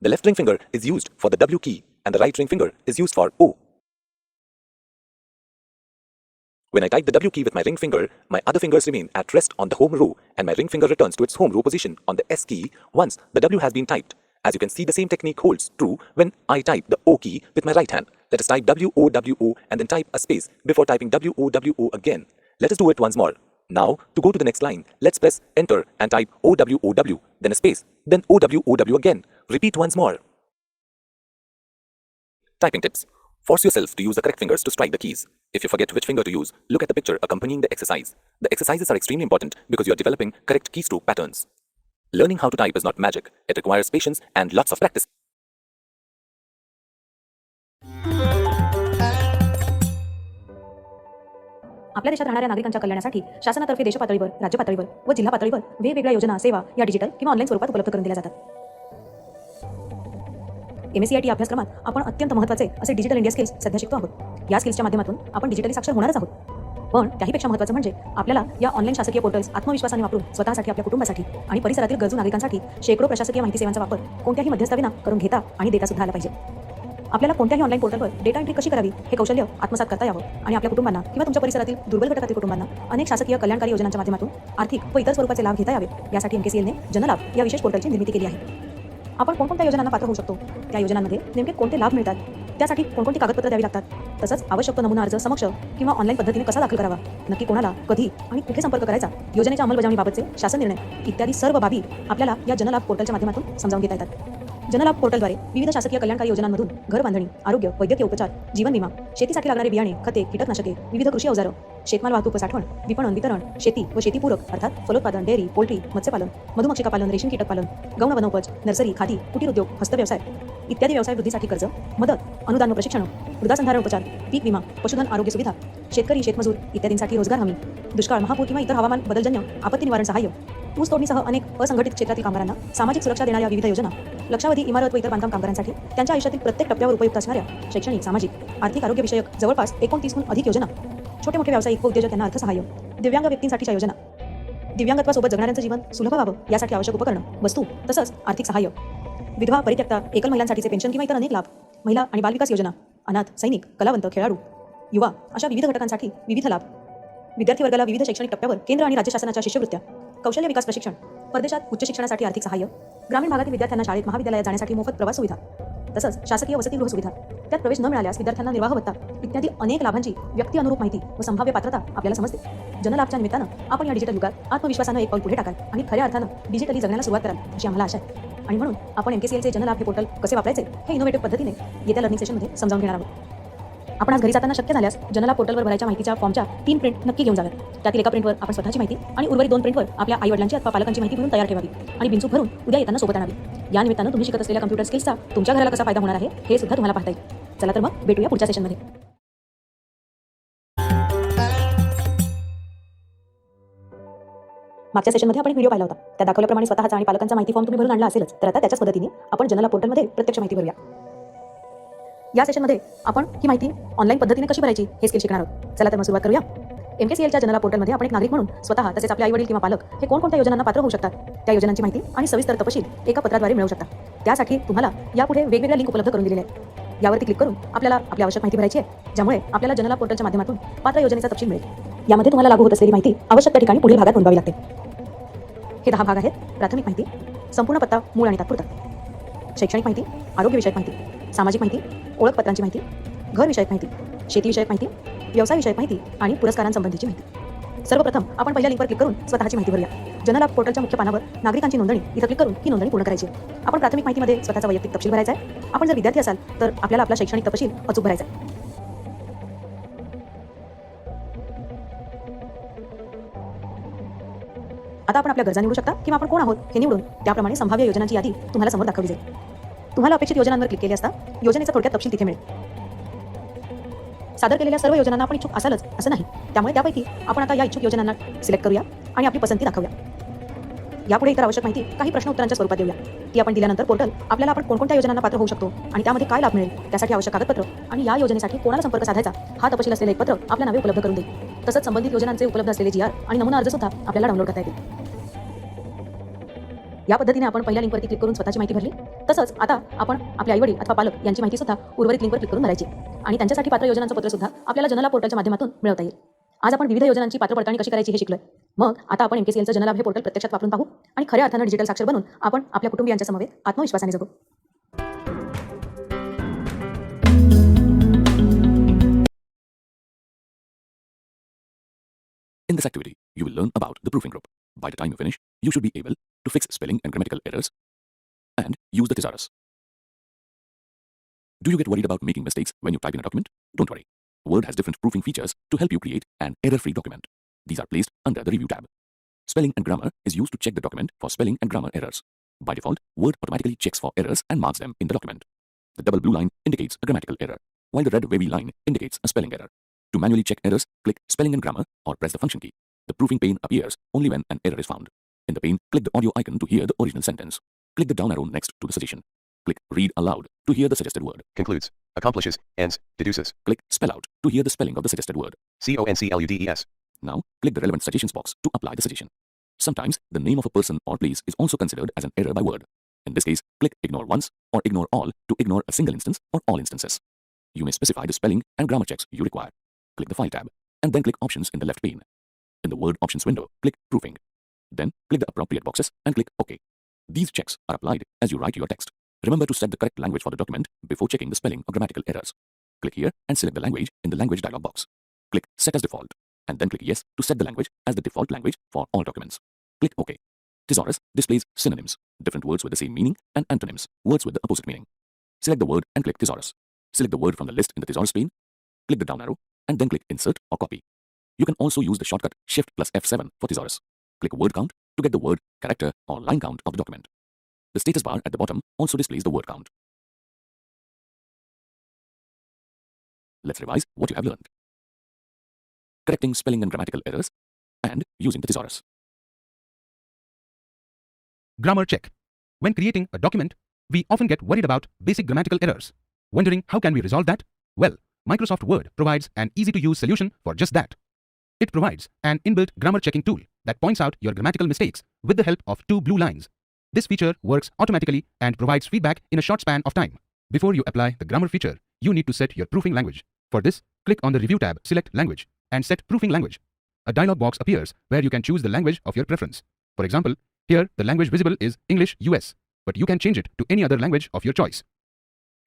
The left ring finger is used for the W key and the right ring finger is used for O. When I type the W key with my ring finger, my other fingers remain at rest on the home row and my ring finger returns to its home row position on the S key once the W has been typed. As you can see, the same technique holds true when I type the O key with my right hand. Let us type W-O-W-O and then type a space before typing W-O-W-O again. Let us do it once more. Now, to go to the next line, let's press Enter and type O-W-O-W, then a space, then O-W-O-W again. Repeat once more. Typing tips. Force yourself to use the correct fingers to strike the keys. If you forget which finger to use, look at the picture accompanying the exercise. The exercises are extremely important because you are developing correct keystroke patterns. Learning how to type is not magic. It requires patience and lots of practice. आपल्या देशात राहणाऱ्या नागरिकांच्या कल्याणासाठी शासनातर्फे देश पातळीवर, राज्य पातळीवर व जिल्हा पातळीवर वेगवेगळ्या योजना, सेवा या डिजिटल किंवा ऑनलाईन स्वरूपात उपलब्ध करून दिल्या जातात. mscit अभ्यासक्रमात आपण अत्यंत महत्त्वाचे असे डिजिटल इंडिया स्किल्स सध्या शिकतो आहोत. या स्किल्सच्या माध्यमातून आपण डिजिटली साक्षर होणारच आहोत. पण त्याहीपेक्षा महत्त्वाचं म्हणजे आपल्याला या ऑनलाईन शासकीय पोर्टल्स आत्मविश्वासाने वापरून स्वतःसाठी, आपल्या कुटुंबासाठी आणि परिसरातील गरजू नागरिकांसाठी शेकडो प्रशासकीय माहिती सेवांचा वापर कोणत्याही मध्यस्थाविना करून घेता आणि देता सुद्धा आला पाहिजे. आपल्याला कोणत्याही ऑनलाईन पोर्टलवर डेटा एंट्री कशी करावी हे कौशल्य आत्मसात करता यावं आणि आपल्या कुटुंबांना किंवा तुमच्या परिसरातील दुर्बल घटकातील कुटुंबांना अनेक शासकीय कल्याणकारी योजनांच्या माध्यमातून आर्थिक व इतर स्वरूपाचे लाभ घेता यावे यासाठी MKCLने जनलाभ या विशेष पोर्टलची निर्मिती केली आहे. आपण कोणकोणत्या योजनांना पात्र होऊ शकतो, त्या योजनांमध्ये नेमके कोणते लाभ मिळतात, त्यासाठी कोणकोणती कागदपत्र द्यावी लागतात, तसंच आवश्यक तो नमुना अर्ज समक्ष किंवा ऑनलाईन पद्धतीने कसा दाखल करावा, नक्की कोणाला, कधी आणि कुठे संपर्क करायचा, योजनेच्या अंमलबजावणीबाबतचे शासन निर्णय इत्यादी सर्व बाबी आपल्याला या जनलाभ पोर्टलच्या माध्यमातून समजावून घेता येतात. जनलाभ पोर्टलद्वारे विविध शासकीय कल्याणकारी योजनांमधून घर बांधणी, आरोग्य, वैद्यकीय उपचार, जीवन विमा, शेतीसाठी लागणारे बियाणे, खते, कीटकनाशके, विविध कृषी अवजारं, शेतमाल वाहतूक व साठवण, विपणन, वितरण, शेती व शेतीपूरक अर्थात फलोत्पादन, डेअरी, पोल्ट्री, मत्स्यपालन, मधुमक्षिका पालन, रेशीम कीटक पालन, गौण वनोपज, नर्सरी, खादी, कुटीर उद्योग, हस्तव्यवसाय इत्यादी व्यवसाय वृद्धीसाठी कर्ज, मदत, अनुदान व प्रशिक्षण, मृदासंधारण उपचार, पीक विमा, पशुधन आरोग्य सुविधा, शेतकरी, शेतमजूर इत्यादींसाठी रोजगार हमी, दुष्काळ, महापूर किंवा इतर हवामान बदलजन्य आपत्ती निवारण सहाय्य, ऊस तोडणीसह अनेक असंघटित क्षेत्रातील कामगारांना सामाजिक सुरक्षा देणाऱ्या विविध योजना, लक्षावधी इमारत व इतर बांधकाम कामगारांसाठी त्यांच्या आयुष्यातील प्रत्येक टप्प्यावर उपयुक्त असणाऱ्या शैक्षणिक, सामाजिक, आर्थिक, आरोग्यविषयक जवळपास 29हून अधिक योजना, छोटे मोठे व्यावसायिक व उद्योजक यांना अर्थसहाय्य, दिव्यांग व्यक्तींसाठीच्या योजना, दिव्यांगत्वासोबत जगणाऱ्यांचं जीवन सुलभ व्हावं यासाठी आवश्यक उपकरणं, वस्तू तसंच आर्थिक सहाय्य, विधवा, परित्यक्ता, एकल महिलांसाठीचे पेन्शन किंवा इतर अनेक लाभ, महिला आणि बालविकास योजना, अनाथ, सैनिक, कलावंत, खेळाडू, युवा अशा विविध घटकांसाठी विविध लाभ, विद्यार्थी वर्गाला विविध शैक्षणिक टप्प्यावर केंद्र आणि राज्य शासनाच्या शिष्यवृत्त्या, कौशल्य विकास प्रशिक्षण, परदेशात उच्च शिक्षणासाठी आर्थिक सहाय्य, ग्रामीण भागातील विद्यार्थ्यांना शाळेत, महाविद्यालयात जाण्यासाठी मोफत प्रवास सुविधा, तसंच शासकीय वसतिगृह सुविधा, त्यात प्रवेश न मिळाल्यास विद्यार्थ्यांना निर्वाह भत्ता इत्यादी अनेक लाभांची व्यक्ती अनुरूप माहिती व संभाव्य पात्रता आपल्याला समजते. जनलाभच्या निमित्तानं आपण या डिजिटल युगात आत्मविश्वासानं एक पाऊल पुढे टाकाल आणि खऱ्या अर्थानं डिजिटली जगण्याला सुरुवात कराल अशी आम्हाला आशा आहे. आणि म्हणून आपण MKCLचे जनलाभ हे पोर्टल कसे वापरायचे हे इनोव्हेटिव्ह पद्धतीने येत्या लर्निंग सेशनमध्ये समजावून घेणार आहोत. आपण आज घरी जाताना शक्य झाल्यास जनला पोर्टलवर भरायच्या माहितीच्या फॉर्मच्या 3 प्रिंट नक्की घेऊन जाव्यात. त्यातील एका प्रिंटवर आपण स्वतःची माहिती आणि उर्वरित 2 प्रिंटवर आपल्या आई-वडिलांची अथवा पालकांची माहिती भरून तयार ठेवावी आणि बिनचूक भरून उद्या येताना सोबत आणावी. या निमित्तानं तुम्ही शिकत असलेल्या कम्प्युटर स्किल्सचा तुमच्या घराला कसा फायदा होणार आहे हे सुद्धा तुम्हाला पाहता येईल. चला तर मग भेटूया पुढच्या सेशनमध्ये. मागच्या सेशनमध्ये आपण एक व्हिडिओ पाहिला होता. त्या दाखवल्याप्रमाणे स्वतःचा आणि पालकांचा माहिती फॉर्म तुम्ही भरून आणला असेलच, तर आता त्याच्याच पद्धतीने आपण जनला पोर्टलमध्ये प्रत्यक्ष माहिती भरूया. या सेशनमध्ये आपण ही माहिती ऑनलाईन पद्धतीने कशी भरायची हे स्किल शिकणार आहोत. चला तर मग सुरुवात करूया. MKCLच्या जनला पोर्टलमध्ये आपण एक नागरिक म्हणून स्वतः तसेच आपले आई-वडील किंवा पालक हे कोणकोणत्या योजनांना पात्र होऊ शकतात त्या योजनांची माहिती आणि सविस्तर तपशील एका पत्राद्वारे मिळवू शकता. त्यासाठी तुम्हाला यापुढे वेगवेगळ्या लिंक उपलब्ध करून दिलेल्या आहेत. यावरती क्लिक करून आपल्याला आपली आवश्यक माहिती भरायची आहे, ज्यामुळे आपल्याला जनला पोर्टलच्या माध्यमातून पात्र योजनेचा तपशील मिळेल. यामध्ये तुम्हाला लागू होत असलेली माहिती आवश्यक त्या ठिकाणी पुढील भागात नोंदवावी लागते. हे 10 भाग आहेत. प्राथमिक माहिती, संपूर्ण पत्ता, मूळ आणि तात्पुरता, शैक्षणिक माहिती, आरोग्यविषयक माहिती, सामाजिक माहिती, ओळखपत्रांची माहिती, घरविषयक माहिती, शेतीविषयक माहिती, व्यवसायविषयक माहिती आणि पुरस्कारांसंबंधीची माहिती. सर्वप्रथम आपण पहिल्या लिंकवर क्लिक करून स्वतःची माहिती भरूया. जनला पोर्टलच्या मुख्य पानावर नागरिकांची नोंदणी इथं क्लिक करून ही नोंदणी पूर्ण करायची आहे. आपण प्राथमिक माहितीमध्ये स्वतःचा वैयक्तिक तपशील भरायचा आहे. आपण जर विद्यार्थी असाल तर आपल्याला आपला शैक्षणिक तपशील अचूक भरायचा आहे. आता आपण आपल्या गरजा निवडू शकता किंवा आपण कोण आहोत हे निवडून त्याप्रमाणे संभाव्य योजनांची यादी तुम्हाला समोर दाखवली जाईल. तुम्हाला अपेक्षित योजनांवर क्लिक केले असता योजनेचा थोडक्यात तपशील तिथे मिळेल. सादर केलेल्या सर्व योजनांना आपण इच्छुक असालच असं नाही, त्यामुळे त्यापैकी आपण आता या इच्छुक योजनांना सिलेक्ट करूया आणि आपली पसंती दाखवूया. यापुढे इतर आवश्यक माहिती काही प्रश्न उत्तरांच्या स्वरूपात देऊया. ती आपण दिल्यानंतर पोर्टल आपल्याला आपण कोणकोणत्या योजनांना पात्र होऊ शकतो आणि त्यामध्ये काय लाभ मिळेल त्यासाठी आवश्यक कागदपत्र आणि या योजनेसाठी कोणाला संपर्क साधायचा हा तपशील असलेले एक पत्र आपल्या नावे उपलब्ध करून देईल. तसंच संबंधित योजनांचे उपलब्ध असलेले GR आणि नमुना अर्ज सुद्धा आपल्याला डाउनलोड करता येतील. या पद्धतीने आपण पहिल्या लिंकवरती क्लिक करून स्वतःची माहिती भरली. तसंच आता आपण आपले आई-वडील अथवा पालक यांची माहिती सुद्धा उर्वरित लिंकवर क्लिक करून भरायची आणि त्यांच्यासाठी पात्र योजनांचं पत्र सुद्धा आपल्याला जनला पोर्टलच्या माध्यमातून मिळवता येईल. आज आपण विविध योजनांची पात्र पडताळणी कशी करायची हे शिकलोय. मग आता आपण MKCLचं जनला हे पोर्टल प्रत्यक्षात वापरून पाहू आणि खऱ्या अर्थानं डिजिटल साक्षर बनून आपण आपल्या कुटुंबियांच्या समवेत आत्मविश्वासाने जगू. In this activity, you will learn about the proofing group. By the time you finish, you should be able to fix spelling and grammatical errors and use the thesaurus. Do you get worried about making mistakes when you type in a document? Don't worry. Word has different proofing features to help you create an error-free document. These are placed under the Review tab. Spelling and grammar is used to check the document for spelling and grammar errors. By default, Word automatically checks for errors and marks them in the document. The double blue line indicates a grammatical error, while the red wavy line indicates a spelling error. To manually check errors, click Spelling and Grammar or press the function key. The proofing pane appears only when an error is found. In the pane, click the audio icon to hear the original sentence. Click the down arrow next to the suggestion. Click Read Aloud to hear the suggested word. Concludes, accomplishes, ends, deduces. Click Spell Out to hear the spelling of the suggested word. CONCLUDES. Now, click the relevant suggestions box to apply the suggestion. Sometimes, the name of a person or place is also considered as an error by Word. In this case, click Ignore Once or Ignore All to ignore a single instance or all instances. You may specify the spelling and grammar checks you require. Click the File tab, and then click Options in the left pane. In the Word Options window, click Proofing. Then, click the appropriate boxes and click OK. These checks are applied as you write your text. Remember to set the correct language for the document before checking the spelling or grammatical errors. Click here and select the language in the Language dialog box. Click Set as Default, and then click Yes to set the language as the default language for all documents. Click OK. Thesaurus displays synonyms, different words with the same meaning, and antonyms, words with the opposite meaning. Select the word and click Thesaurus. Select the word from the list in the Thesaurus pane. Click the down arrow, and then click Insert or Copy. You can also use the shortcut Shift plus F7 for Thesaurus. Click Word Count to get the word, character, or line count of the document. The status bar at the bottom also displays the word count. Let's revise what you have learned. Correcting spelling and grammatical errors, and using the thesaurus. Grammar check. When creating a document, we often get worried about basic grammatical errors. Wondering how can we resolve that? Well, Microsoft Word provides an easy-to-use solution for just that. It provides an inbuilt grammar checking tool that points out your grammatical mistakes with the help of 2 blue lines. This feature works automatically and provides feedback in a short span of time. Before you apply the grammar feature, you need to set your proofing language. For this, click on the Review tab, select Language, and set Proofing Language. A dialog box appears where you can choose the language of your preference. For example, here the language visible is English US, but you can change it to any other language of your choice.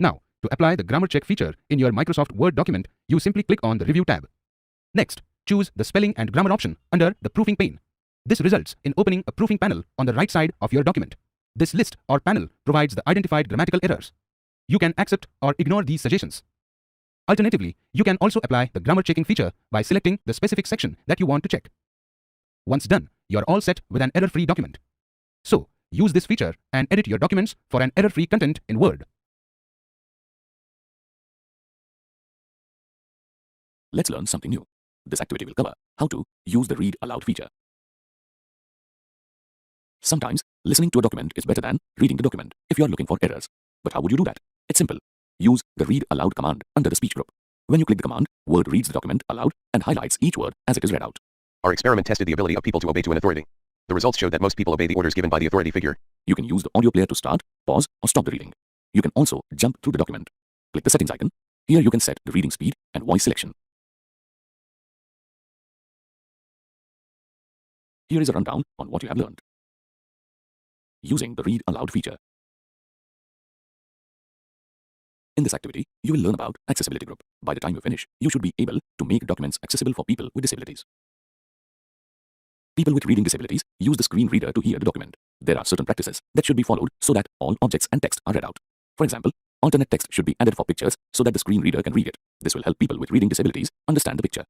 Now, to apply the grammar check feature in your Microsoft Word document, you simply click on the Review tab. Next, choose the Spelling and Grammar option under the Proofing pane. This results in opening a proofing panel on the right side of your document. This list or panel provides the identified grammatical errors. You can accept or ignore these suggestions. Alternatively, you can also apply the grammar checking feature by selecting the specific section that you want to check. Once done, you're all set with an error-free document. So, use this feature and edit your documents for an error-free content in Word. Let's learn something new. This activity will cover how to use the read aloud feature. Sometimes, listening to a document is better than reading the document if you are looking for errors. But how would you do that? It's simple. Use the read aloud command under the speech group. When you click the command, Word reads the document aloud and highlights each word as it is read out. Our experiment tested the ability of people to obey to an authority. The results showed that most people obey the orders given by the authority figure. You can use the audio player to start, pause, or stop the reading. You can also jump through the document. Click the settings icon. Here you can set the reading speed and voice selection. Here is a rundown on what you have learned. Using the read aloud feature. In this activity, you will learn about accessibility group. By the time you finish, you should be able to make documents accessible for people with disabilities. People with reading disabilities use the screen reader to hear the document. There are certain practices that should be followed so that all objects and text are read out. For example, alternate text should be added for pictures so that the screen reader can read it. This will help people with reading disabilities understand the picture.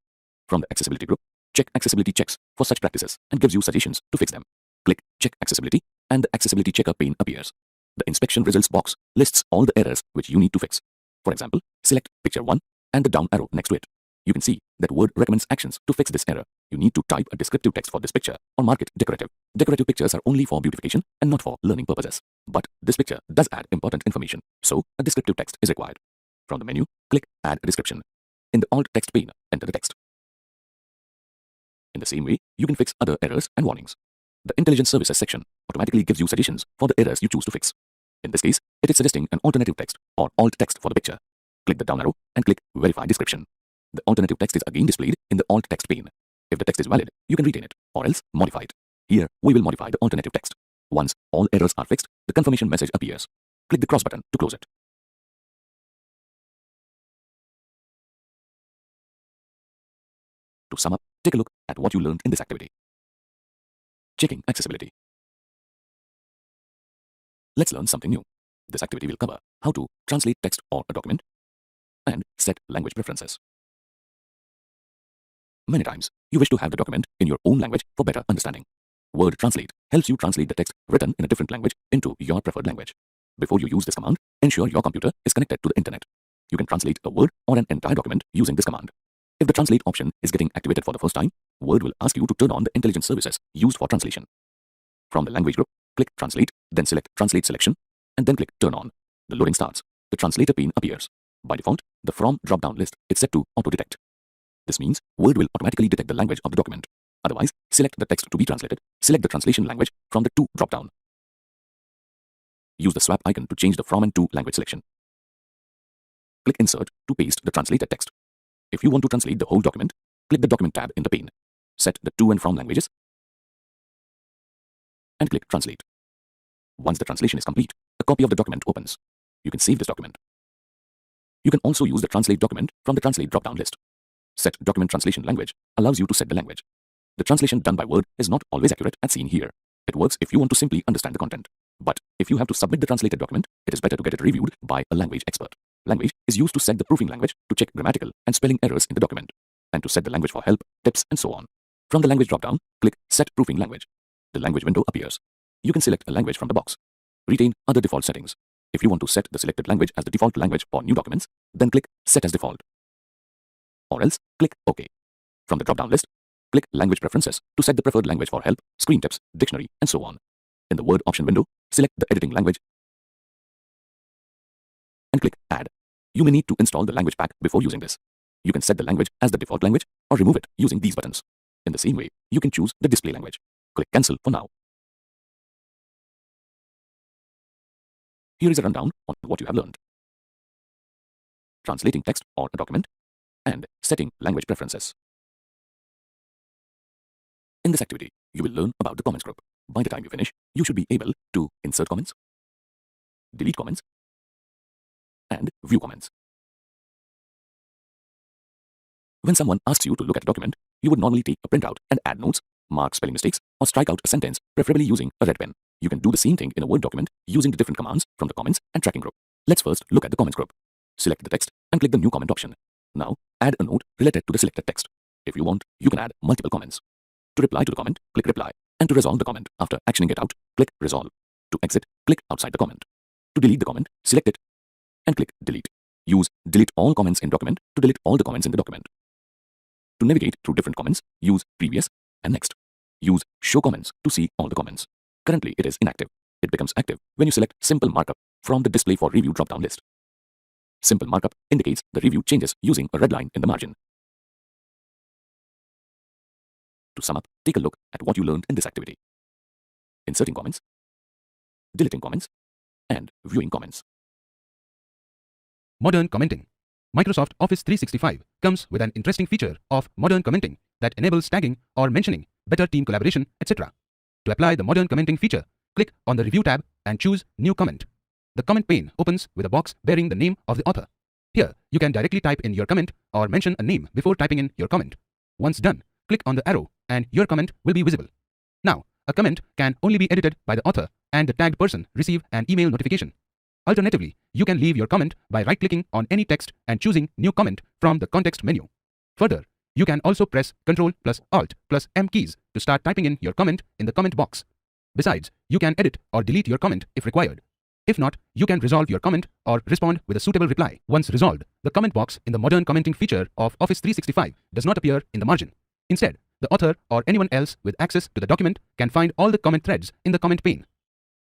From the accessibility group, check accessibility checks for such practices and gives you suggestions to fix them. Click Check Accessibility and the Accessibility Checker pane appears. The inspection results box lists all the errors which you need to fix. For example, select picture 1 and the down arrow next to it. You can see that Word recommends actions to fix this error. You need to type a descriptive text for this picture or mark it decorative. Decorative pictures are only for beautification and not for learning purposes. But this picture does add important information, so a descriptive text is required. From the menu, click Add a Description. In the Alt Text pane, enter the text. In the same way, you can fix other errors and warnings. The Intelligence Services section automatically gives you suggestions for the errors you choose to fix. In this case, it is suggesting an alternative text or alt text for the picture. Click the down arrow and click Verify Description. The alternative text is again displayed in the alt text pane. If the text is valid, you can retain it or else modify it. Here, we will modify the alternative text. Once all errors are fixed, the confirmation message appears. Click the cross button to close it. To sum up, take a look at what you learned in this activity. Checking accessibility. Let's learn something new. This activity will cover how to translate text or a document and set language preferences. Many times, you wish to have the document in your own language for better understanding. Word Translate helps you translate the text written in a different language into your preferred language. Before you use this command, ensure your computer is connected to the internet. You can translate a word or an entire document using this command. If the translate option is getting activated for the first time, Word will ask you to turn on the intelligence services used for translation. From the language group, click Translate, then select Translate Selection, and then click Turn On. The loading starts. The translator pane appears. By default, the From drop-down list is set to auto-detect. This means Word will automatically detect the language of the document. Otherwise, select the text to be translated. Select the translation language from the To drop-down. Use the swap icon to change the From and To language selection. Click Insert to paste the translated text. If you want to translate the whole document, click the Document tab in the pane. Set the To and From languages and click Translate. Once the translation is complete, a copy of the document opens. You can save this document. You can also use the Translate document from the Translate drop-down list. Set Document Translation Language allows you to set the language. The translation done by Word is not always accurate as seen here. It works if you want to simply understand the content. But if you have to submit the translated document, it is better to get it reviewed by a language expert. Language is used to set the proofing language to check grammatical and spelling errors in the document, and to set the language for help, tips, and so on. From the language drop-down, click Set Proofing Language. The language window appears. You can select a language from the box. Retain other default settings. If you want to set the selected language as the default language for new documents, then click Set as Default. Or else, click OK. From the drop-down list, click Language Preferences to set the preferred language for help, screen tips, dictionary, and so on. In the Word option window, select the editing language and click Add. You may need to install the language pack before using this. You can set the language as the default language or remove it using these buttons. In the same way, you can choose the display language. Click Cancel for now. Here is a rundown on what you have learned. Translating text or a document and setting language preferences. In this activity, you will learn about the comments group. By the time you finish, you should be able to insert comments, delete comments, and view comments. When someone asks you to look at a document, you would normally take a printout and add notes, mark spelling mistakes, or strike out a sentence, preferably using a red pen. You can do the same thing in a Word document using the different commands from the comments and tracking group. Let's first look at the comments group. select the text and click the New Comment option. Now, add a note related to the selected text. If you want, you can add multiple comments. To reply to the comment, click Reply. And to resolve the comment after actioning it out, click Resolve. To exit, click outside the comment. To delete the comment, select it and click Delete. Use Delete All Comments in Document to delete all the comments in the document. To navigate through different comments, use Previous and Next. Use Show Comments to see all the comments. Currently, it is inactive. It becomes active when you select Simple Markup from the Display for Review drop-down list. Simple Markup indicates the review changes using a red line in the margin. To sum up, take a look at what you learned in this activity. Inserting comments, deleting comments, and viewing comments. Modern commenting. Microsoft Office 365 comes with an interesting feature of modern commenting that enables tagging or mentioning, better team collaboration, etc. To apply the modern commenting feature, click on the Review tab and choose New Comment. The comment pane opens with a box bearing the name of the author. Here, you can directly type in your comment or mention a name before typing in your comment. Once done, click on the arrow and your comment will be visible. Now, a comment can only be edited by the author and the tagged person receive an email notification. Alternatively, you can leave your comment by right-clicking on any text and choosing New Comment from the context menu. Further, you can also press Ctrl+Alt+M keys to start typing in your comment in the comment box. Besides, you can edit or delete your comment if required. If not, you can resolve your comment or respond with a suitable reply. Once resolved, the comment box in the modern commenting feature of Office 365 does not appear in the margin. Instead, the author or anyone else with access to the document can find all the comment threads in the comment pane.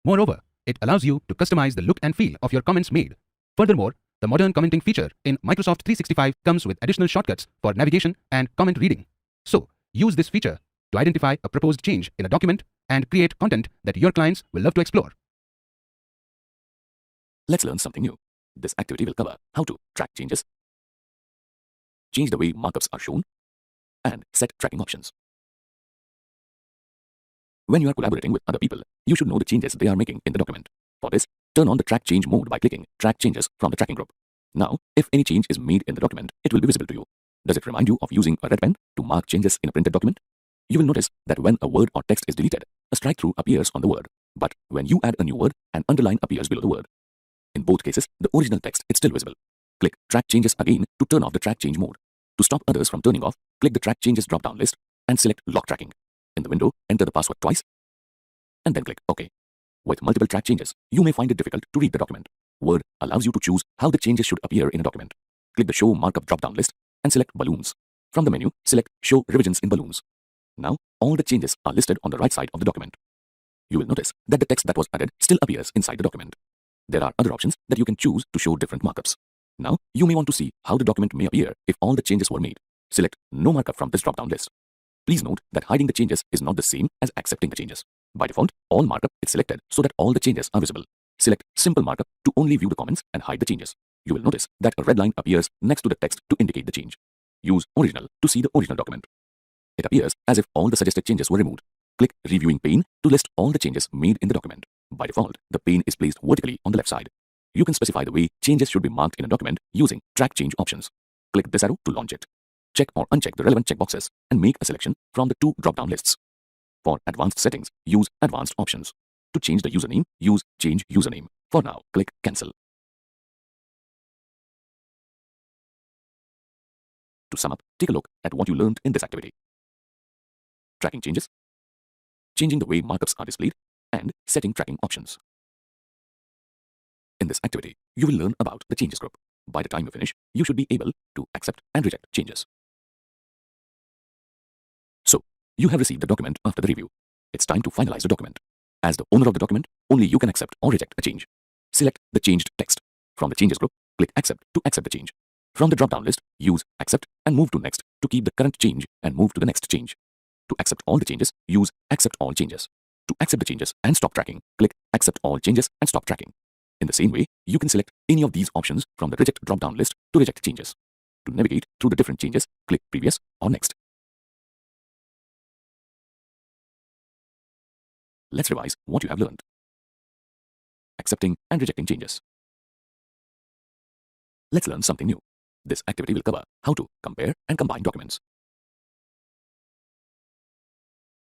Moreover, it allows you to customize the look and feel of your comments made. Furthermore, the modern commenting feature in Microsoft 365 comes with additional shortcuts for navigation and comment reading. So, use this feature to identify a proposed change in a document and create content that your clients will love to explore. Let's learn something new. This activity will cover how to track changes, change the way markups are shown, and set tracking options. When you are collaborating with other people, you should know the changes they are making in the document. For this, turn on the Track Change mode by clicking Track Changes from the tracking group. Now, if any change is made in the document, it will be visible to you. Does it remind you of using a red pen to mark changes in a printed document? You will notice that when a word or text is deleted, a strike-through appears on the word. But when you add a new word, an underline appears below the word. In both cases, the original text is still visible. Click Track Changes again to turn off the Track Change mode. To stop others from turning off, click the Track Changes drop-down list and select Lock Tracking. In the window, enter the password twice and then click OK. With multiple track changes, you may find it difficult to read the document. Word allows you to choose how the changes should appear in a document. Click the Show Markup drop-down list and select Balloons. From the menu, select Show Revisions in Balloons. Now, all the changes are listed on the right side of the document. You will notice that the text that was added still appears inside the document. There are other options that you can choose to show different markups. Now, you may want to see how the document may appear if all the changes were made. Select No Markup from this drop-down list. Please note that hiding the changes is not the same as accepting the changes. By default, all markup is selected so that all the changes are visible. Select Simple Markup to only view the comments and hide the changes. You will notice that a red line appears next to the text to indicate the change. Use Original to see the original document. It appears as if all the suggested changes were removed. Click Reviewing pane to list all the changes made in the document. By default, the pane is placed vertically on the left side. You can specify the way changes should be marked in a document using Track Change options. Click this arrow to launch it. Check or uncheck the relevant checkboxes and make a selection from the two drop-down lists. For advanced settings, use Advanced options. To change the username, use Change Username. For now, click Cancel. To sum up, take a look at what you learned in this activity. Tracking changes, changing the way markups are displayed, and setting tracking options. In this activity, you will learn about the Changes group. By the time you finish, you should be able to accept and reject changes. So, you have received the document after the review. It's time to finalize the document. As the owner of the document, only you can accept or reject a change. Select the changed text. From the Changes group, click Accept to accept the change. From the drop-down list, use Accept and move to Next to keep the current change and move to the next change. To accept all the changes, use Accept All Changes. To accept the changes and stop tracking, click Accept All Changes and stop tracking. In the same way, you can select any of these options from the Reject drop-down list to reject changes. To navigate through the different changes, click Previous or Next. Let's revise what you have learned. Accepting and rejecting changes. Let's learn something new. This activity will cover how to compare and combine documents.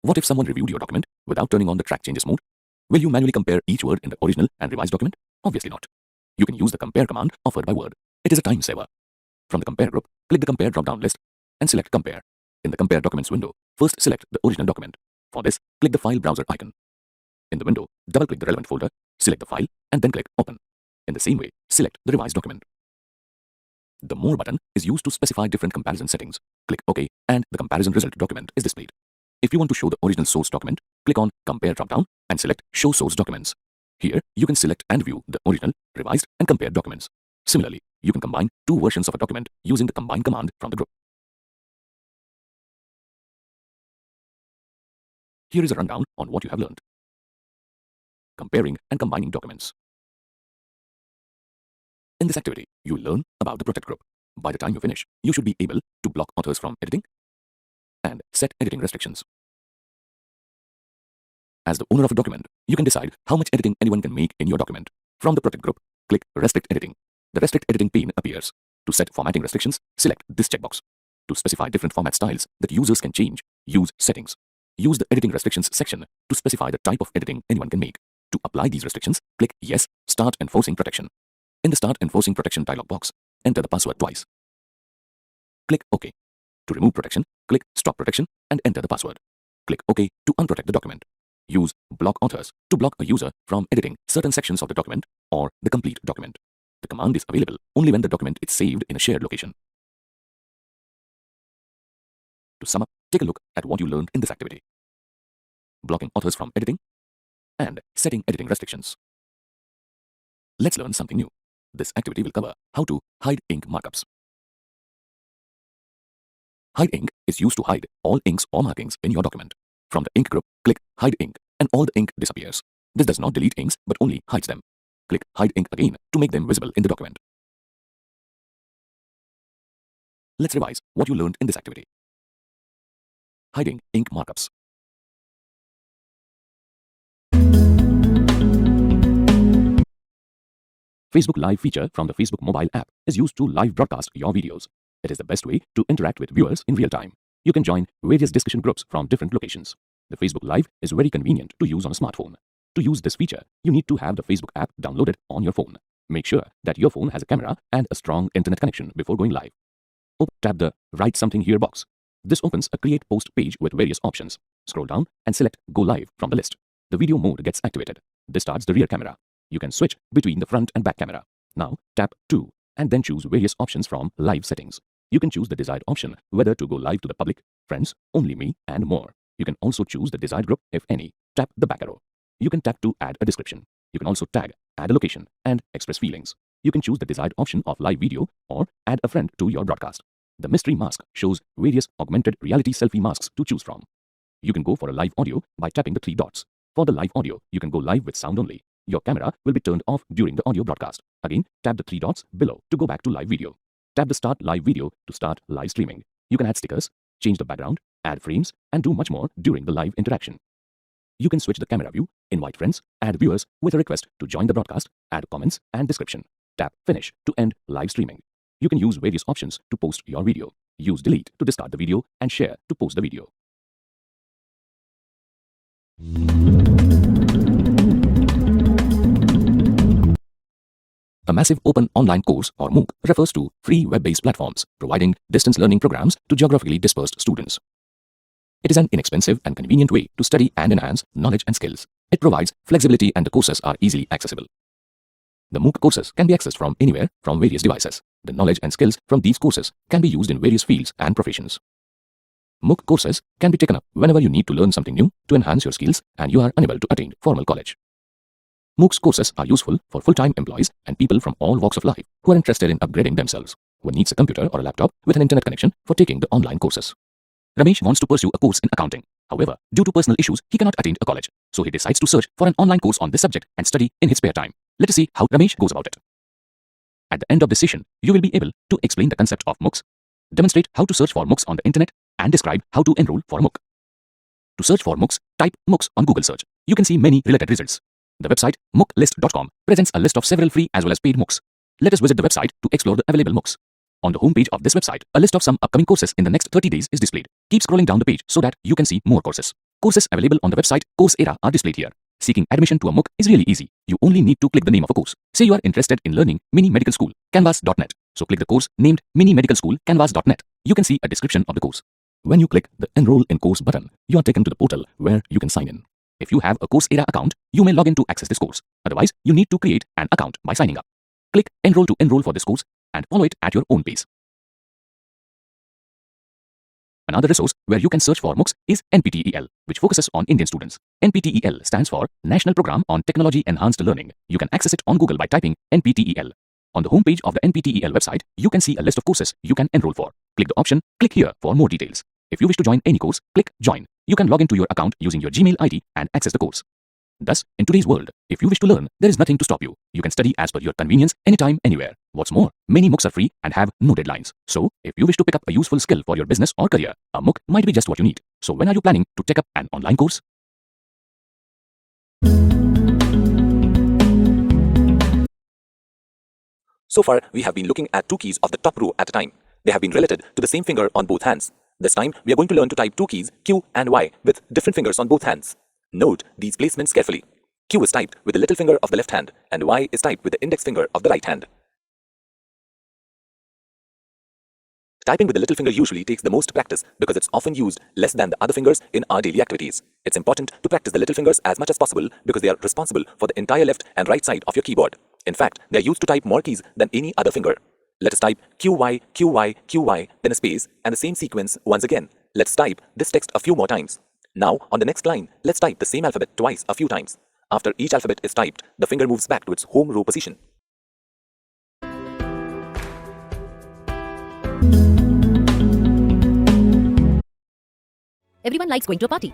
What if someone reviewed your document without turning on the Track Changes mode? Will you manually compare each word in the original and revised document? Obviously not. You can use the compare command offered by Word. It is a time saver. From the Compare group, click the Compare drop-down list and select Compare. In the Compare Documents window, first select the original document. For this, click the File Browser icon. In the window, double-click the relevant folder, select the file, and then click Open. In the same way, select the revised document. The More button is used to specify different comparison settings. Click OK, and the comparison result document is displayed. If you want to show the original source document, click on Compare drop-down and select Show Source Documents. Here, you can select and view the original, revised, and compared documents. Similarly, you can combine two versions of a document using the Combine command from the group. Here is a rundown on what you have learned. Comparing and combining documents. In this activity, you will learn about the Protect group. By the time you finish, you should be able to block authors from editing and set editing restrictions. As the owner of a document, you can decide how much editing anyone can make in your document. From the Protect group, click Restrict Editing. The Restrict Editing pane appears. To set formatting restrictions, select this checkbox. To specify different format styles that users can change, use Settings. Use the Editing Restrictions section to specify the type of editing anyone can make. To apply these restrictions, click Yes, Start Enforcing Protection. In the Start Enforcing Protection dialog box, enter the password twice. Click OK. To remove protection, click Stop Protection and enter the password. Click OK to unprotect the document. Use Block Authors to block a user from editing certain sections of the document or the complete document. The command is available only when the document is saved in a shared location. To sum up, take a look at what you learned in this activity. Blocking authors from editing and setting editing restrictions. Let's learn something new. This activity will cover how to hide ink markups. Hide ink is used to hide all inks or markings in your document. From the ink group, click Hide Ink and all the ink disappears. This does not delete inks but only hides them. Click Hide Ink again to make them visible in the document. Let's revise what you learned in this activity. Hiding ink markups. Facebook Live feature from the Facebook mobile app is used to live broadcast your videos. It is the best way to interact with viewers in real time. You can join various discussion groups from different locations. The Facebook Live is very convenient to use on a smartphone. To use this feature, you need to have the Facebook app downloaded on your phone. Make sure that your phone has a camera and a strong internet connection before going live. Tap the Write Something Here box. This opens a Create Post page with various options. Scroll down and select Go Live from the list. The video mode gets activated. This starts the rear camera. You can switch between the front and back camera. Now tap 2 and then choose various options from Live Settings. You can choose the desired option whether to go live to the public, friends, only me, and more. You can also choose the desired group if any. Tap the back arrow. You can tap to add a description. You can also tag, add a location, and express feelings. You can choose the desired option of live video or add a friend to your broadcast. The mystery mask shows various augmented reality selfie masks to choose from. You can go for a live audio by tapping the 3 dots. For the live audio, you can go live with sound only. Your camera will be turned off during the audio broadcast. Again, tap the 3 dots below to go back to live video. Tap the Start Live Video to start live streaming. You can add stickers, change the background, add frames, and do much more during the live interaction. You can switch the camera view, invite friends, add viewers with a request to join the broadcast, add comments and description. Tap Finish to end live streaming. You can use various options to post your video. Use Delete to discard the video and Share to post the video. A massive open online course, or MOOC, refers to free web-based platforms providing distance learning programs to geographically dispersed students. It is an inexpensive and convenient way to study and enhance knowledge and skills. It provides flexibility and the courses are easily accessible. The MOOC courses can be accessed from anywhere from various devices. The knowledge and skills from these courses can be used in various fields and professions. MOOC courses can be taken up whenever you need to learn something new to enhance your skills and you are unable to attend formal college. MOOCs courses are useful for full-time employees and people from all walks of life who are interested in upgrading themselves. One needs a computer or a laptop with an internet connection for taking the online courses. Ramesh wants to pursue a course in accounting. However, due to personal issues, he cannot attend a college. So he decides to search for an online course on this subject and study in his spare time. Let us see how Ramesh goes about it. At the end of this session, you will be able to explain the concept of MOOCs, demonstrate how to search for MOOCs on the internet, and describe how to enroll for a MOOC. To search for MOOCs, type MOOCs on Google search. You can see many related results. The website mooklist.com presents a list of several free as well as paid MOOCs. Let us visit the website to explore the available MOOCs. On the homepage of this website, a list of some upcoming courses in the next 30 days is displayed. Keep scrolling down the page so that you can see more courses. Courses available on the website Coursera are displayed here. Seeking admission to a MOOC is really easy. You only need to click the name of a course. Say you are interested in learning Mini Medical School, canvas.net. So click the course named Mini Medical School Canvas.net. You can see a description of the course. When you click the Enroll in Course button, you are taken to the portal where you can sign in. If you have a Coursera account, you may log in to access this course. Otherwise, you need to create an account by signing up. Click Enroll to enroll for this course and follow it at your own pace. Another resource where you can search for MOOCs is NPTEL, which focuses on Indian students. NPTEL stands for National Program on Technology Enhanced Learning. You can access it on Google by typing NPTEL. On the homepage of the NPTEL website, you can see a list of courses you can enroll for. Click the option Click here for more details. If you wish to join any course, click Join. You can log into your account using your Gmail ID and access the course. Thus, in today's world, if you wish to learn, there is nothing to stop you. You can study as per your convenience, anytime, anywhere. What's more, many MOOCs are free and have no deadlines. So, if you wish to pick up a useful skill for your business or career, a MOOC might be just what you need. So, when are you planning to take up an online course? So far, we have been looking at two keys of the top row at a time. They have been related to the same finger on both hands. This time, we are going to learn to type two keys, Q and Y, with different fingers on both hands. Note these placements carefully. Q is typed with the little finger of the left hand, and Y is typed with the index finger of the right hand. Typing with the little finger usually takes the most practice because it's often used less than the other fingers in our daily activities. It's important to practice the little fingers as much as possible because they are responsible for the entire left and right side of your keyboard. In fact, they are used to type more keys than any other finger. Let us type QY, QY, QY, then a space, and the same sequence once again. Let's type this text a few more times. Now, on the next line, let's type the same alphabet twice a few times. After each alphabet is typed, the finger moves back to its home row position. Everyone likes going to a party.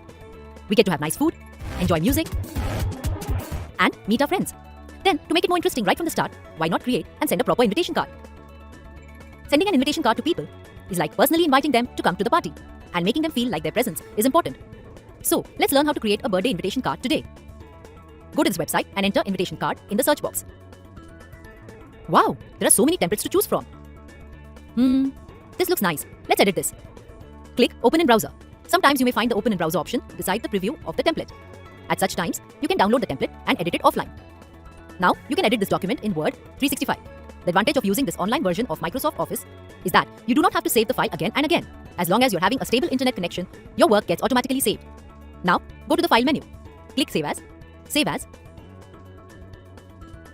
We get to have nice food, enjoy music, and meet our friends. Then, to make it more interesting right from the start, why not create and send a proper invitation card? Sending an invitation card to people is like personally inviting them to come to the party and making them feel like their presence is important. So, let's learn how to create a birthday invitation card today. Go to this website and enter invitation card in the search box. Wow, there are so many templates to choose from. This looks nice. Let's edit this. Click Open in Browser. Sometimes you may find the Open in Browser option beside the preview of the template. At such times, you can download the template and edit it offline. Now, you can edit this document in Word 365. The advantage of using this online version of Microsoft Office is that you do not have to save the file again and again. As long as you're having a stable internet connection, your work gets automatically saved. Now, go to the File menu. Click Save As. Save As.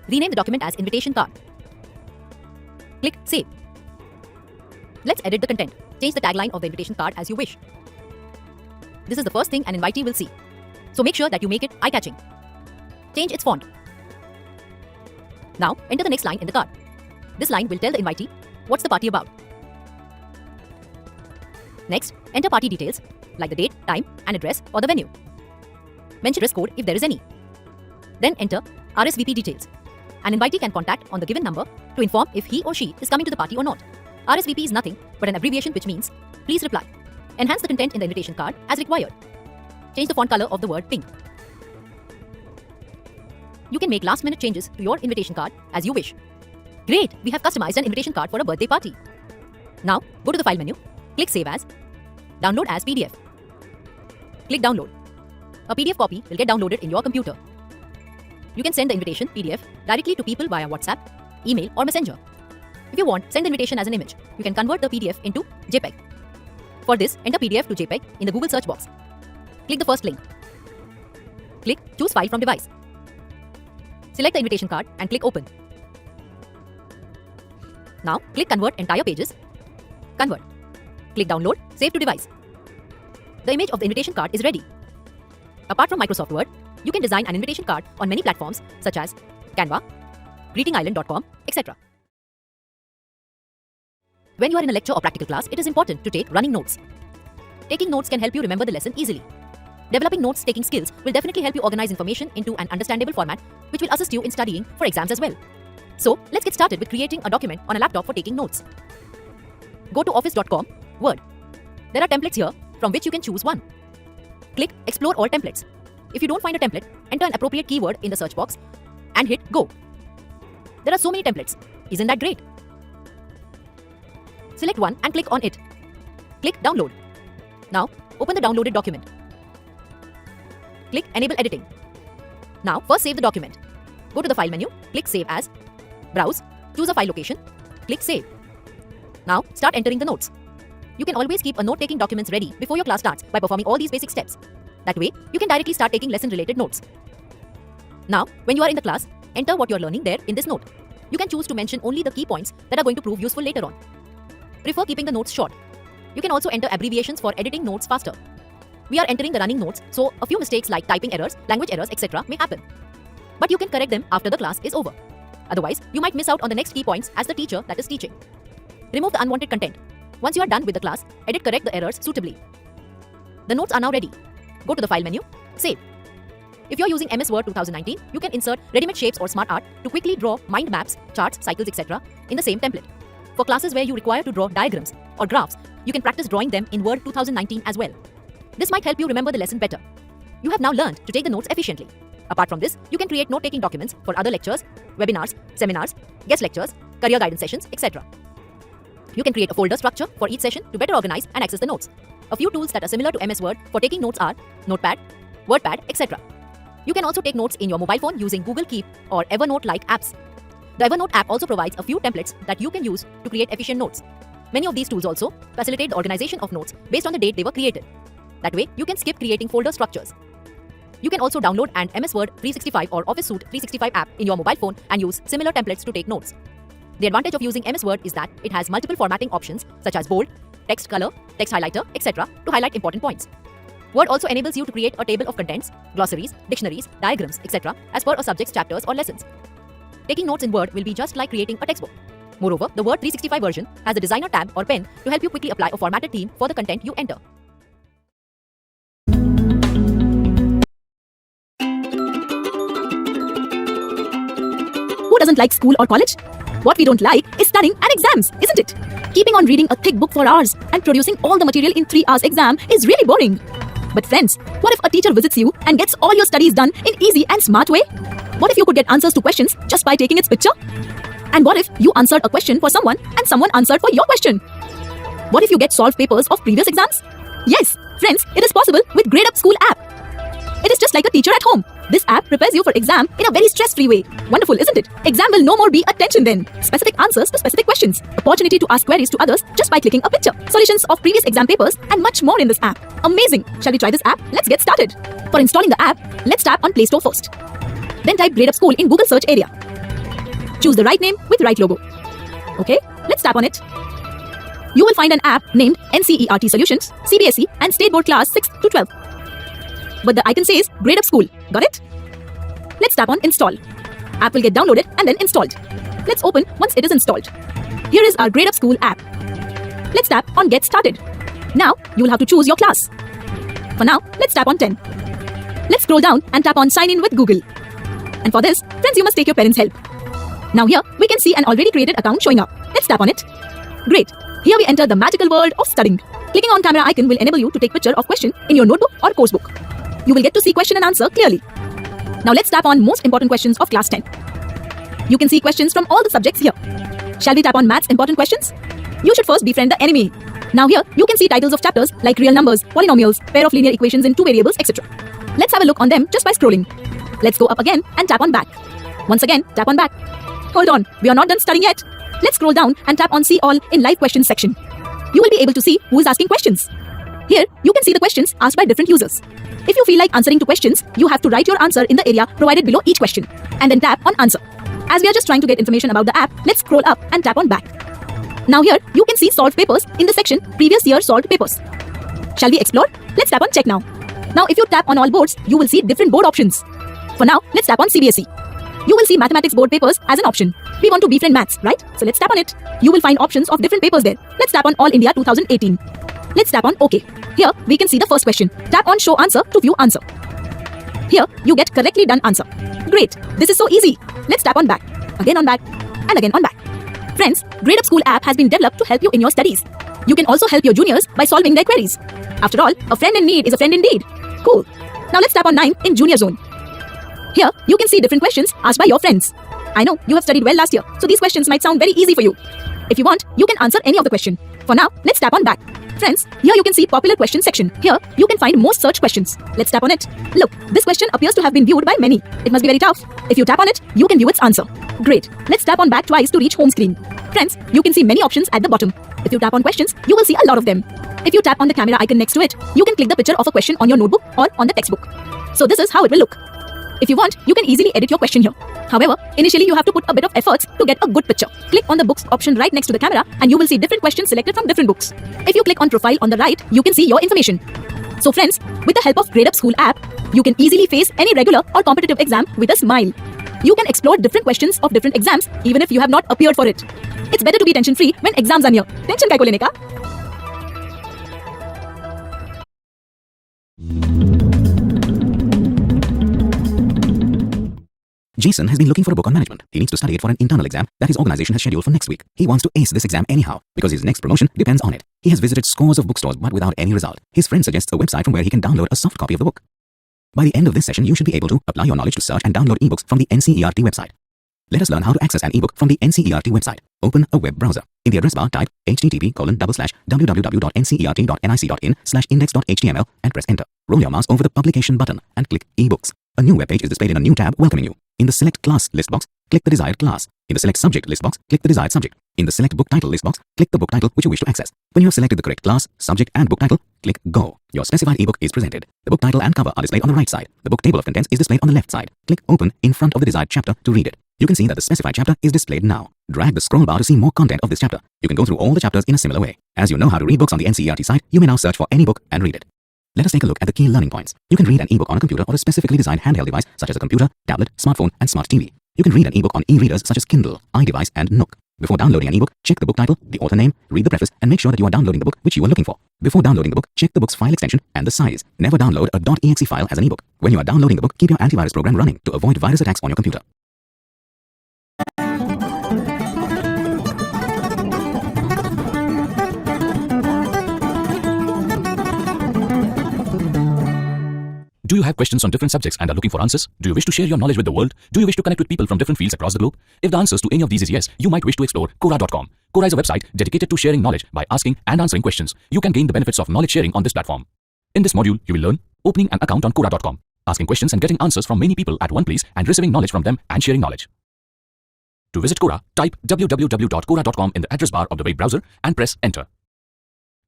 Rename the document as Invitation Card. Click Save. Let's edit the content. Change the tagline of the invitation card as you wish. This is the first thing an invitee will see. So make sure that you make it eye-catching. Change its font. Now, enter the next line in the card. This line will tell the invitee what's the party about. Next, enter party details like the date, time, and address or the venue. Mention dress code if there is any. Then enter RSVP details. An invitee can contact on the given number to inform if he or she is coming to the party or not. RSVP is nothing but an abbreviation which means please reply. Enhance the content in the invitation card as required. Change the font color of the word pink. You can make last-minute changes to your invitation card as you wish. Great! We have customized an invitation card for a birthday party. Now, go to the File menu, click Save As, Download as PDF. Click Download. A PDF copy will get downloaded in your computer. You can send the invitation PDF directly to people via WhatsApp, email, or Messenger. If you want, send the invitation as an image. You can convert the PDF into JPEG. For this, enter PDF to JPEG in the Google search box. Click the first link. Click Choose File from Device. Select the invitation card and click Open. Now, click Convert Entire Pages. Convert. Click Download, Save to Device. The image of the invitation card is ready. Apart from Microsoft Word, you can design an invitation card on many platforms such as Canva, greetingisland.com, etc. When you are in a lecture or practical class, it is important to take running notes. Taking notes can help you remember the lesson easily. Developing notes-taking skills will definitely help you organize information into an understandable format, which will assist you in studying for exams as well. So, let's get started with creating a document on a laptop for taking notes. Go to office.com, Word. There are templates here from which you can choose one. Click Explore All Templates. If you don't find a template, enter an appropriate keyword in the search box and hit Go. There are so many templates. Isn't that great? Select one and click on it. Click Download. Now, open the downloaded document. Click Enable Editing. Now, first save the document. Go to the File menu, click Save As, browse, choose a file location, click Save. Now, start entering the notes. You can always keep a note-taking documents ready before your class starts by performing all these basic steps. That way, you can directly start taking lesson-related notes. Now, when you are in the class, enter what you are learning there in this note. You can choose to mention only the key points that are going to prove useful later on. Prefer keeping the notes short. You can also enter abbreviations for editing notes faster. We are entering the running notes, so a few mistakes like typing errors, language errors, etc. may happen. But you can correct them after the class is over. Otherwise, you might miss out on the next key points as the teacher that is teaching. Remove the unwanted content. Once you are done with the class, correct the errors suitably. The notes are now ready. Go to the File menu, Save. If you're using MS Word 2019, you can insert ready-made shapes or smart art to quickly draw mind maps, charts, cycles, etc. in the same template. For classes where you require to draw diagrams or graphs, you can practice drawing them in Word 2019 as well. This might help you remember the lesson better. You have now learned to take the notes efficiently. Apart from this, you can create note-taking documents for other lectures, webinars, seminars, guest lectures, career guidance sessions, etc. You can create a folder structure for each session to better organize and access the notes. A few tools that are similar to MS Word for taking notes are Notepad, WordPad, etc. You can also take notes in your mobile phone using Google Keep or Evernote-like apps. The Evernote app also provides a few templates that you can use to create efficient notes. Many of these tools also facilitate the organization of notes based on the date they were created. That way, you can skip creating folder structures. You can also download an MS Word 365 or Office Suite 365 app in your mobile phone and use similar templates to take notes. The advantage of using MS Word is that it has multiple formatting options such as bold, text color, text highlighter, etc. to highlight important points. Word also enables you to create a table of contents, glossaries, dictionaries, diagrams, etc. as per a subject's chapters or lessons. Taking notes in Word will be just like creating a textbook. Moreover, the Word 365 version has a designer tab or pen to help you quickly apply a formatted theme for the content you enter. Who doesn't like school or college? What we don't like is studying and exams, isn't it? Keeping on reading a thick book for hours and producing all the material in 3 hours exam is really boring. But friends, what if a teacher visits you and gets all your studies done in easy and smart way? What if you could get answers to questions just by taking its picture? And what if you answered a question for someone and someone answered for your question? What if you get solved papers of previous exams? Yes, friends, it is possible with Grade Up School app. It is just like a teacher at home. This app prepares you for exam in a very stress-free way. Wonderful, isn't it? Exam will no more be a tension then. Specific answers to specific questions. Opportunity to ask queries to others just by clicking a picture. Solutions of previous exam papers and much more in this app. Amazing! Shall we try this app? Let's get started. For installing the app, let's tap on Play Store first. Then type Grade Up School in Google search area. Choose the right name with right logo. Okay, let's tap on it. You will find an app named mscit Solutions, CBSE and State Board Class 6 to 12. But the icon says Grade Up School. Got it? Let's tap on Install. App will get downloaded and then installed. Let's open once it is installed. Here is our Grade Up School app. Let's tap on Get Started. Now, you will have to choose your class. For now, let's tap on 10. Let's scroll down and tap on Sign In with Google. And for this, friends, you must take your parents' help. Now here, we can see an already created account showing up. Let's tap on it. Great. Here we enter the magical world of studying. Clicking on camera icon will enable you to take picture of question in your notebook or course book. You will get to see question and answer clearly. Now let's tap on most important questions of class 10. You can see questions from all the subjects here. Shall we tap on maths important questions? You should first befriend the enemy. Now here, you can see titles of chapters like real numbers, polynomials, pair of linear equations in 2 variables, etc. Let's have a look on them just by scrolling. Let's go up again and tap on back. Once again, tap on back. Hold on, we are not done studying yet. Let's scroll down and tap on See All in Live Questions section. You will be able to see who is asking questions. Here, you can see the questions asked by different users. If you feel like answering to questions, you have to write your answer in the area provided below each question and then tap on Answer. As we are just trying to get information about the app, let's scroll up and tap on Back. Now here, you can see solved papers in the section Previous Year Solved Papers. Shall we explore? Let's tap on Check Now. Now if you tap on all boards, you will see different board options. For now, let's tap on CBSE. You will see mathematics board papers as an option. We want to befriend maths, right? So let's tap on it. You will find options of different papers there. Let's tap on All India 2018. Let's tap on OK. Here, we can see the first question. Tap on Show Answer to view answer. Here, you get correctly done answer. Great. This is so easy. Let's tap on Back. Again on Back. And again on Back. Friends, Grade Up School app has been developed to help you in your studies. You can also help your juniors by solving their queries. After all, a friend in need is a friend indeed. Cool. Now let's tap on 9 in Junior Zone. Here, you can see different questions asked by your friends. I know you have studied well last year, so these questions might sound very easy for you. If you want, you can answer any of the question. For now, let's tap on Back. Friends, here you can see popular question section. Here, you can find most search questions. Let's tap on it. Look, this question appears to have been viewed by many. It must be very tough. If you tap on it, you can view its answer. Great. Let's tap on back twice to reach home screen. Friends, you can see many options at the bottom. If you tap on questions, you will see a lot of them. If you tap on the camera icon next to it, you can click the picture of a question on your notebook or on the textbook. So this is how it will look. If you want, you can easily edit your question here. However, initially you have to put a bit of efforts to get a good picture. Click on the books option right next to the camera and you will see different questions selected from different books. If you click on profile on the right, you can see your information. So friends, with the help of Grade Up School app, you can easily face any regular or competitive exam with a smile. You can explore different questions of different exams even if you have not appeared for it. It's better to be tension free when exams are near. Tension kai ko lene ka? Jason has been looking for a book on management. He needs to study it for an internal exam that his organization has scheduled for next week. He wants to ace this exam anyhow, because his next promotion depends on it. He has visited scores of bookstores but without any result. His friend suggests a website from where he can download a soft copy of the book. By the end of this session, you should be able to apply your knowledge to search and download ebooks from the NCERT website. Let us learn how to access an ebook from the NCERT website. Open a web browser. In the address bar, type http://www.ncert.nic.in/index.html and press enter. Roll your mouse over the publication button and click ebooks. A new web page is displayed in a new tab welcoming you. In the select class list box, click the desired class. In the select subject list box, click the desired subject. In the select book title list box, click the book title which you wish to access. When you have selected the correct class, subject and book title, click go. Your specified ebook is presented. The book title and cover are displayed on the right side. The book table of contents is displayed on the left side. Click open in front of the desired chapter to read it. You can see that the specified chapter is displayed now. Drag the scroll bar to see more content of this chapter. You can go through all the chapters in a similar way. As you know how to read books on the NCERT site, you may now search for any book and read it. Let us take a look at the key learning points. You can read an ebook on a computer or a specifically designed handheld device such as a computer, tablet, smartphone, and smart TV. You can read an ebook on e-readers such as Kindle, iDevice, and Nook. Before downloading an ebook, check the book title, the author name, read the preface, and make sure that you are downloading the book which you are looking for. Before downloading the book, check the book's file extension and the size. Never download a .exe file as an ebook. When you are downloading the book, keep your antivirus program running to avoid virus attacks on your computer. Do you have questions on different subjects and are looking for answers? Do you wish to share your knowledge with the world? Do you wish to connect with people from different fields across the globe? If the answers to any of these is yes, you might wish to explore Quora.com. Quora is a website dedicated to sharing knowledge by asking and answering questions. You can gain the benefits of knowledge sharing on this platform. In this module, you will learn opening an account on Quora.com, asking questions and getting answers from many people at one place and receiving knowledge from them and sharing knowledge. To visit Quora, type www.quora.com in the address bar of the web browser and press enter.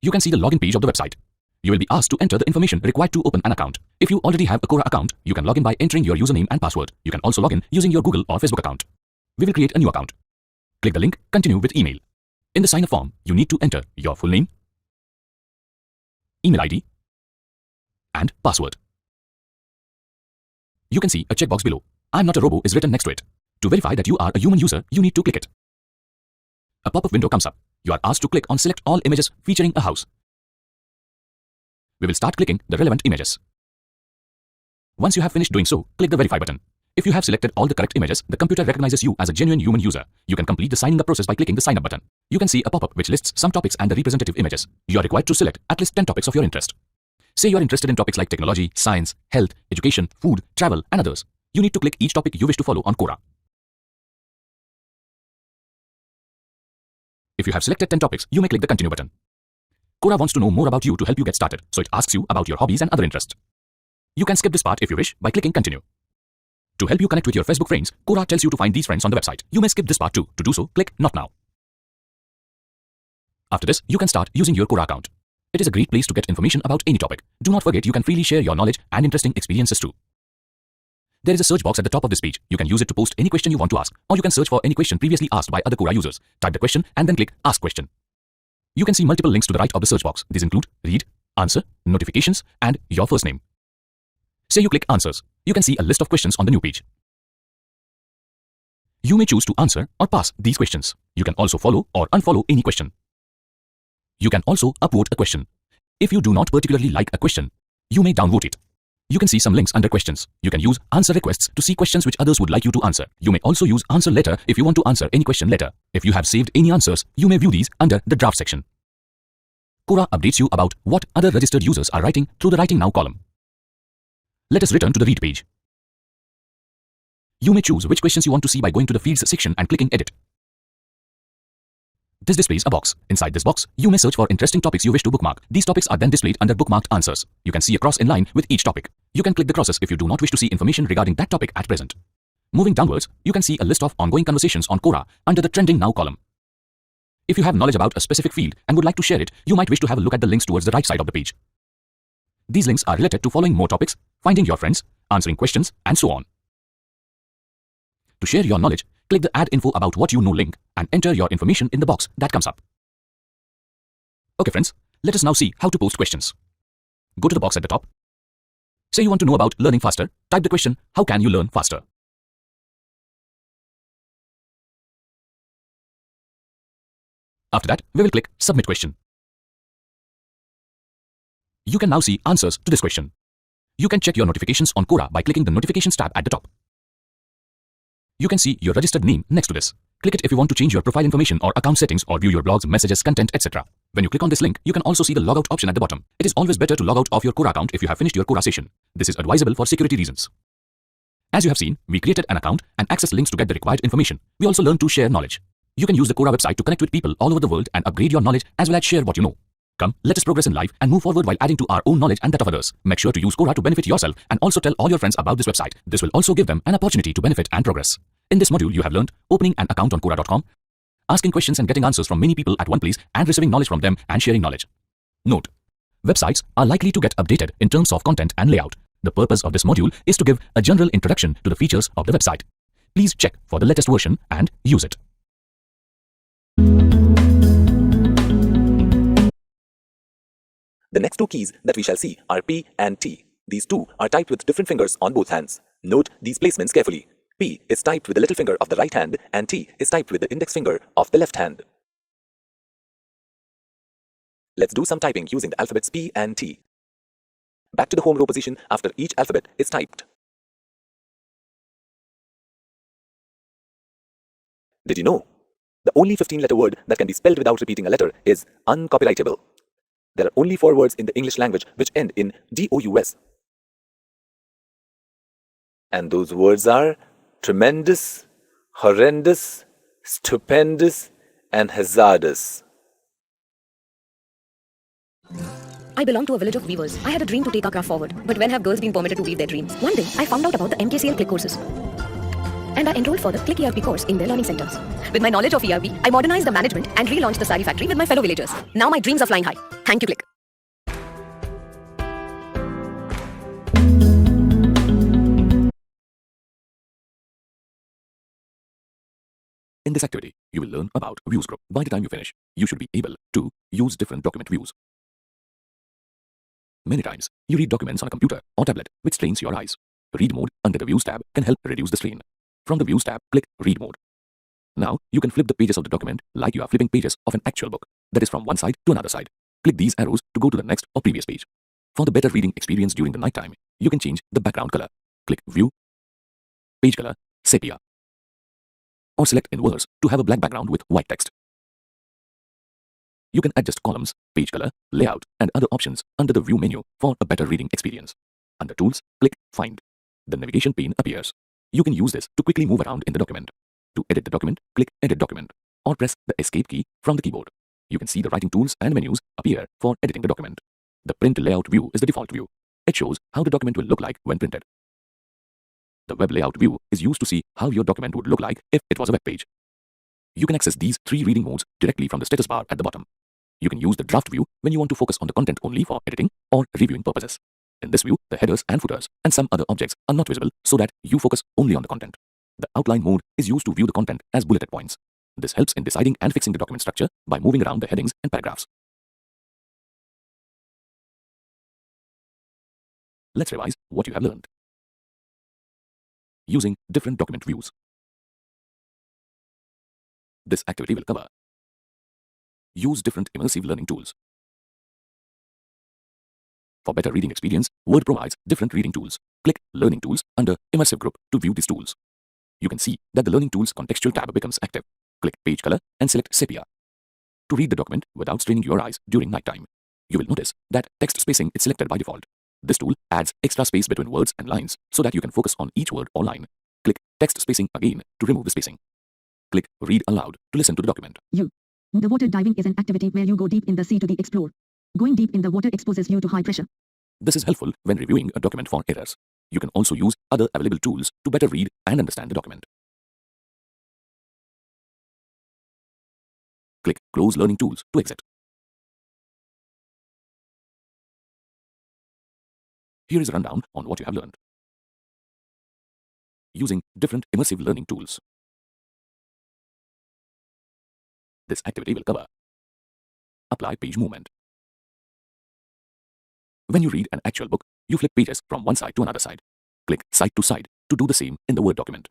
You can see the login page of the website. You will be asked to enter the information required to open an account. If you already have a Quora account, you can log in by entering your username and password. You can also log in using your Google or Facebook account. We will create a new account. Click the link, continue with email. In the sign-up form, you need to enter your full name, email ID, and password. You can see a checkbox below. I'm not a robo is written next to it. To verify that you are a human user, you need to click it. A pop-up window comes up. You are asked to click on select all images featuring a house. We will start clicking the relevant images. Once you have finished doing so, click the verify button. If you have selected all the correct images, the computer recognizes you as a genuine human user. You can complete the signing up process by clicking the sign up button. You can see a pop-up which lists some topics and the representative images. You are required to select at least 10 topics of your interest. Say you are interested in topics like technology, science, health, education, food, travel, and others. You need to click each topic you wish to follow on Quora. If you have selected 10 topics, you may click the continue button. Quora wants to know more about you to help you get started, so it asks you about your hobbies and other interests. You can skip this part if you wish by clicking continue. To help you connect with your Facebook friends, Quora tells you to find these friends on the website. You may skip this part too. To do so, click not now. After this, you can start using your Quora account. It is a great place to get information about any topic. Do not forget you can freely share your knowledge and interesting experiences too. There is a search box at the top of this page. You can use it to post any question you want to ask, or you can search for any question previously asked by other Quora users. Type the question and then click ask question. You can see multiple links to the right of the search box. These include read, answer, notifications, and your first name. Say you click answers. You can see a list of questions on the new page. You may choose to answer or pass these questions. You can also follow or unfollow any question. You can also upvote a question. If you do not particularly like a question, you may downvote it. You can see some links under questions. You can use answer requests to see questions which others would like you to answer. You may also use answer letter if you want to answer any question later. If you have saved any answers, you may view these under the draft section. Quora updates you about what other registered users are writing through the Writing Now column. Let us return to the read page. You may choose which questions you want to see by going to the fields section and clicking edit. This displays a box. Inside this box, you may search for interesting topics you wish to bookmark. These topics are then displayed under bookmarked answers. You can see a cross in line with each topic. You can click the crosses if you do not wish to see information regarding that topic at present. Moving downwards, you can see a list of ongoing conversations on Quora under the Trending Now column. If you have knowledge about a specific field and would like to share it, you might wish to have a look at the links towards the right side of the page. These links are related to following more topics, finding your friends, answering questions, and so on. To share your knowledge, click the Add Info About What You Know link and enter your information in the box that comes up. Okay friends, let us now see how to post questions. Go to the box at the top. Say you want to know about learning faster, type the question, how can you learn faster? After that, we will click Submit Question. You can now see answers to this question. You can check your notifications on Quora by clicking the Notifications tab at the top. You can see your registered name next to this. Click it if you want to change your profile information or account settings or view your blogs, messages, content, etc. When you click on this link, you can also see the logout option at the bottom. It is always better to log out of your Quora account if you have finished your Quora session. This is advisable for security reasons. As you have seen, we created an account and accessed links to get the required information. We also learned to share knowledge. You can use the Quora website to connect with people all over the world and upgrade your knowledge as well as share what you know. Come, let us progress in life and move forward while adding to our own knowledge and that of others. Make sure to use Quora to benefit yourself and also tell all your friends about this website. This will also give them an opportunity to benefit and progress. In this module, you have learned opening an account on Quora.com, asking questions and getting answers from many people at one place and receiving knowledge from them and sharing knowledge. Note: websites are likely to get updated in terms of content and layout. The purpose of this module is to give a general introduction to the features of the website. Please check for the latest version and use it. The next two keys that we shall see are P and T. These two are typed with different fingers on both hands. Note these placements carefully. P is typed with the little finger of the right hand and T is typed with the index finger of the left hand. Let's do some typing using the alphabets P and T. Back to the home row position after each alphabet is typed. Did you know? The only 15-letter word that can be spelled without repeating a letter is uncopyrightable. There are only 4 words in the English language which end in DOUS. And those words are tremendous, horrendous, stupendous, and hazardous. I belong to a village of weavers. I had a dream to take our craft forward. But when have girls been permitted to weave their dreams? One day, I found out about the MKCL Click courses. And I enrolled for the Click ERP course in their learning centers. With my knowledge of ERP, I modernized the management and relaunched the sari factory with my fellow villagers. Now my dreams are flying high. Thank you, Click. In this activity, you will learn about Views group. By the time you finish, you should be able to use different document views. Many times, you read documents on a computer or tablet, which strains your eyes. Read mode under the Views tab can help reduce the strain. From the Views tab, click Read mode. Now, you can flip the pages of the document like you are flipping pages of an actual book. That is from one side to another side. Click these arrows to go to the next or previous page. For the better reading experience during the night time, you can change the background color. Click View, Page Color, Sepia. Or select Inverse to have a black background with white text. You can adjust columns, page color, layout, and other options under the View menu for a better reading experience. Under Tools, click Find. The navigation pane appears. You can use this to quickly move around in the document. To edit the document, click Edit Document, or press the Escape key from the keyboard. You can see the writing tools and menus appear for editing the document. The Print Layout view is the default view. It shows how the document will look like when printed. The Web Layout view is used to see how your document would look like if it was a web page. You can access these 3 reading modes directly from the status bar at the bottom. You can use the Draft view when you want to focus on the content only for editing or reviewing purposes. In this view, the headers and footers and some other objects are not visible so that you focus only on the content. The Outline mode is used to view the content as bulleted points. This helps in deciding and fixing the document structure by moving around the headings and paragraphs. Let's revise what you have learned. Using different document views. This activity will cover: use different immersive learning tools. For better reading experience, Word provides different reading tools. Click Learning Tools under Immersive Group to view these tools. You can see that the Learning Tools contextual tab becomes active. Click Page Color and select Sepia. To read the document without straining your eyes during nighttime, you will notice that text spacing is selected by default. This tool adds extra space between words and lines so that you can focus on each word or line. Click Text Spacing again to remove the spacing. Click Read Aloud to listen to the document. The water diving is an activity where you go deep in the sea to explore. Going deep in the water exposes you to high pressure. This is helpful when reviewing a document for errors. You can also use other available tools to better read and understand the document. Click Close Learning Tools to exit. Here is a rundown on what you have learned. Using different immersive learning tools. This activity will cover: apply page movement. When you read an actual book, you flip pages from one side to another side. Click side to side to do the same in the Word document.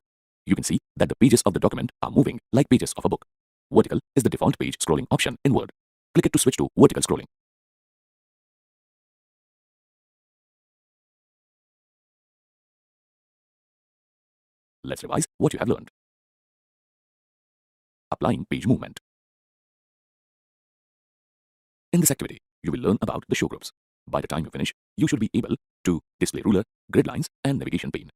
You can see that the pages of the document are moving like pages of a book. Vertical is the default page scrolling option in Word. Click it to switch to vertical scrolling. Let's revise what you have learned. Applying page movement. In this activity, you will learn about the show groups. By the time you finish, you should be able to display ruler, grid lines, and navigation pane.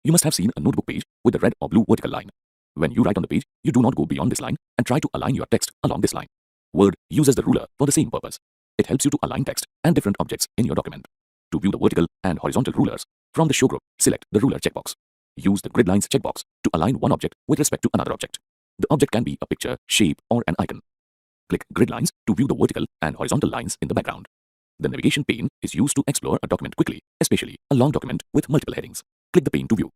You must have seen a notebook page with a red or blue vertical line. When you write on the page, you do not go beyond this line and try to align your text along this line. Word uses the ruler for the same purpose. It helps you to align text and different objects in your document. To view the vertical and horizontal rulers, from the show group, select the ruler checkbox. Use the grid lines checkbox to align one object with respect to another object. The object can be a picture, shape, or an icon. Click grid lines to view the vertical and horizontal lines in the background. The navigation pane is used to explore a document quickly, especially a long document with multiple headings. Click the pane to view.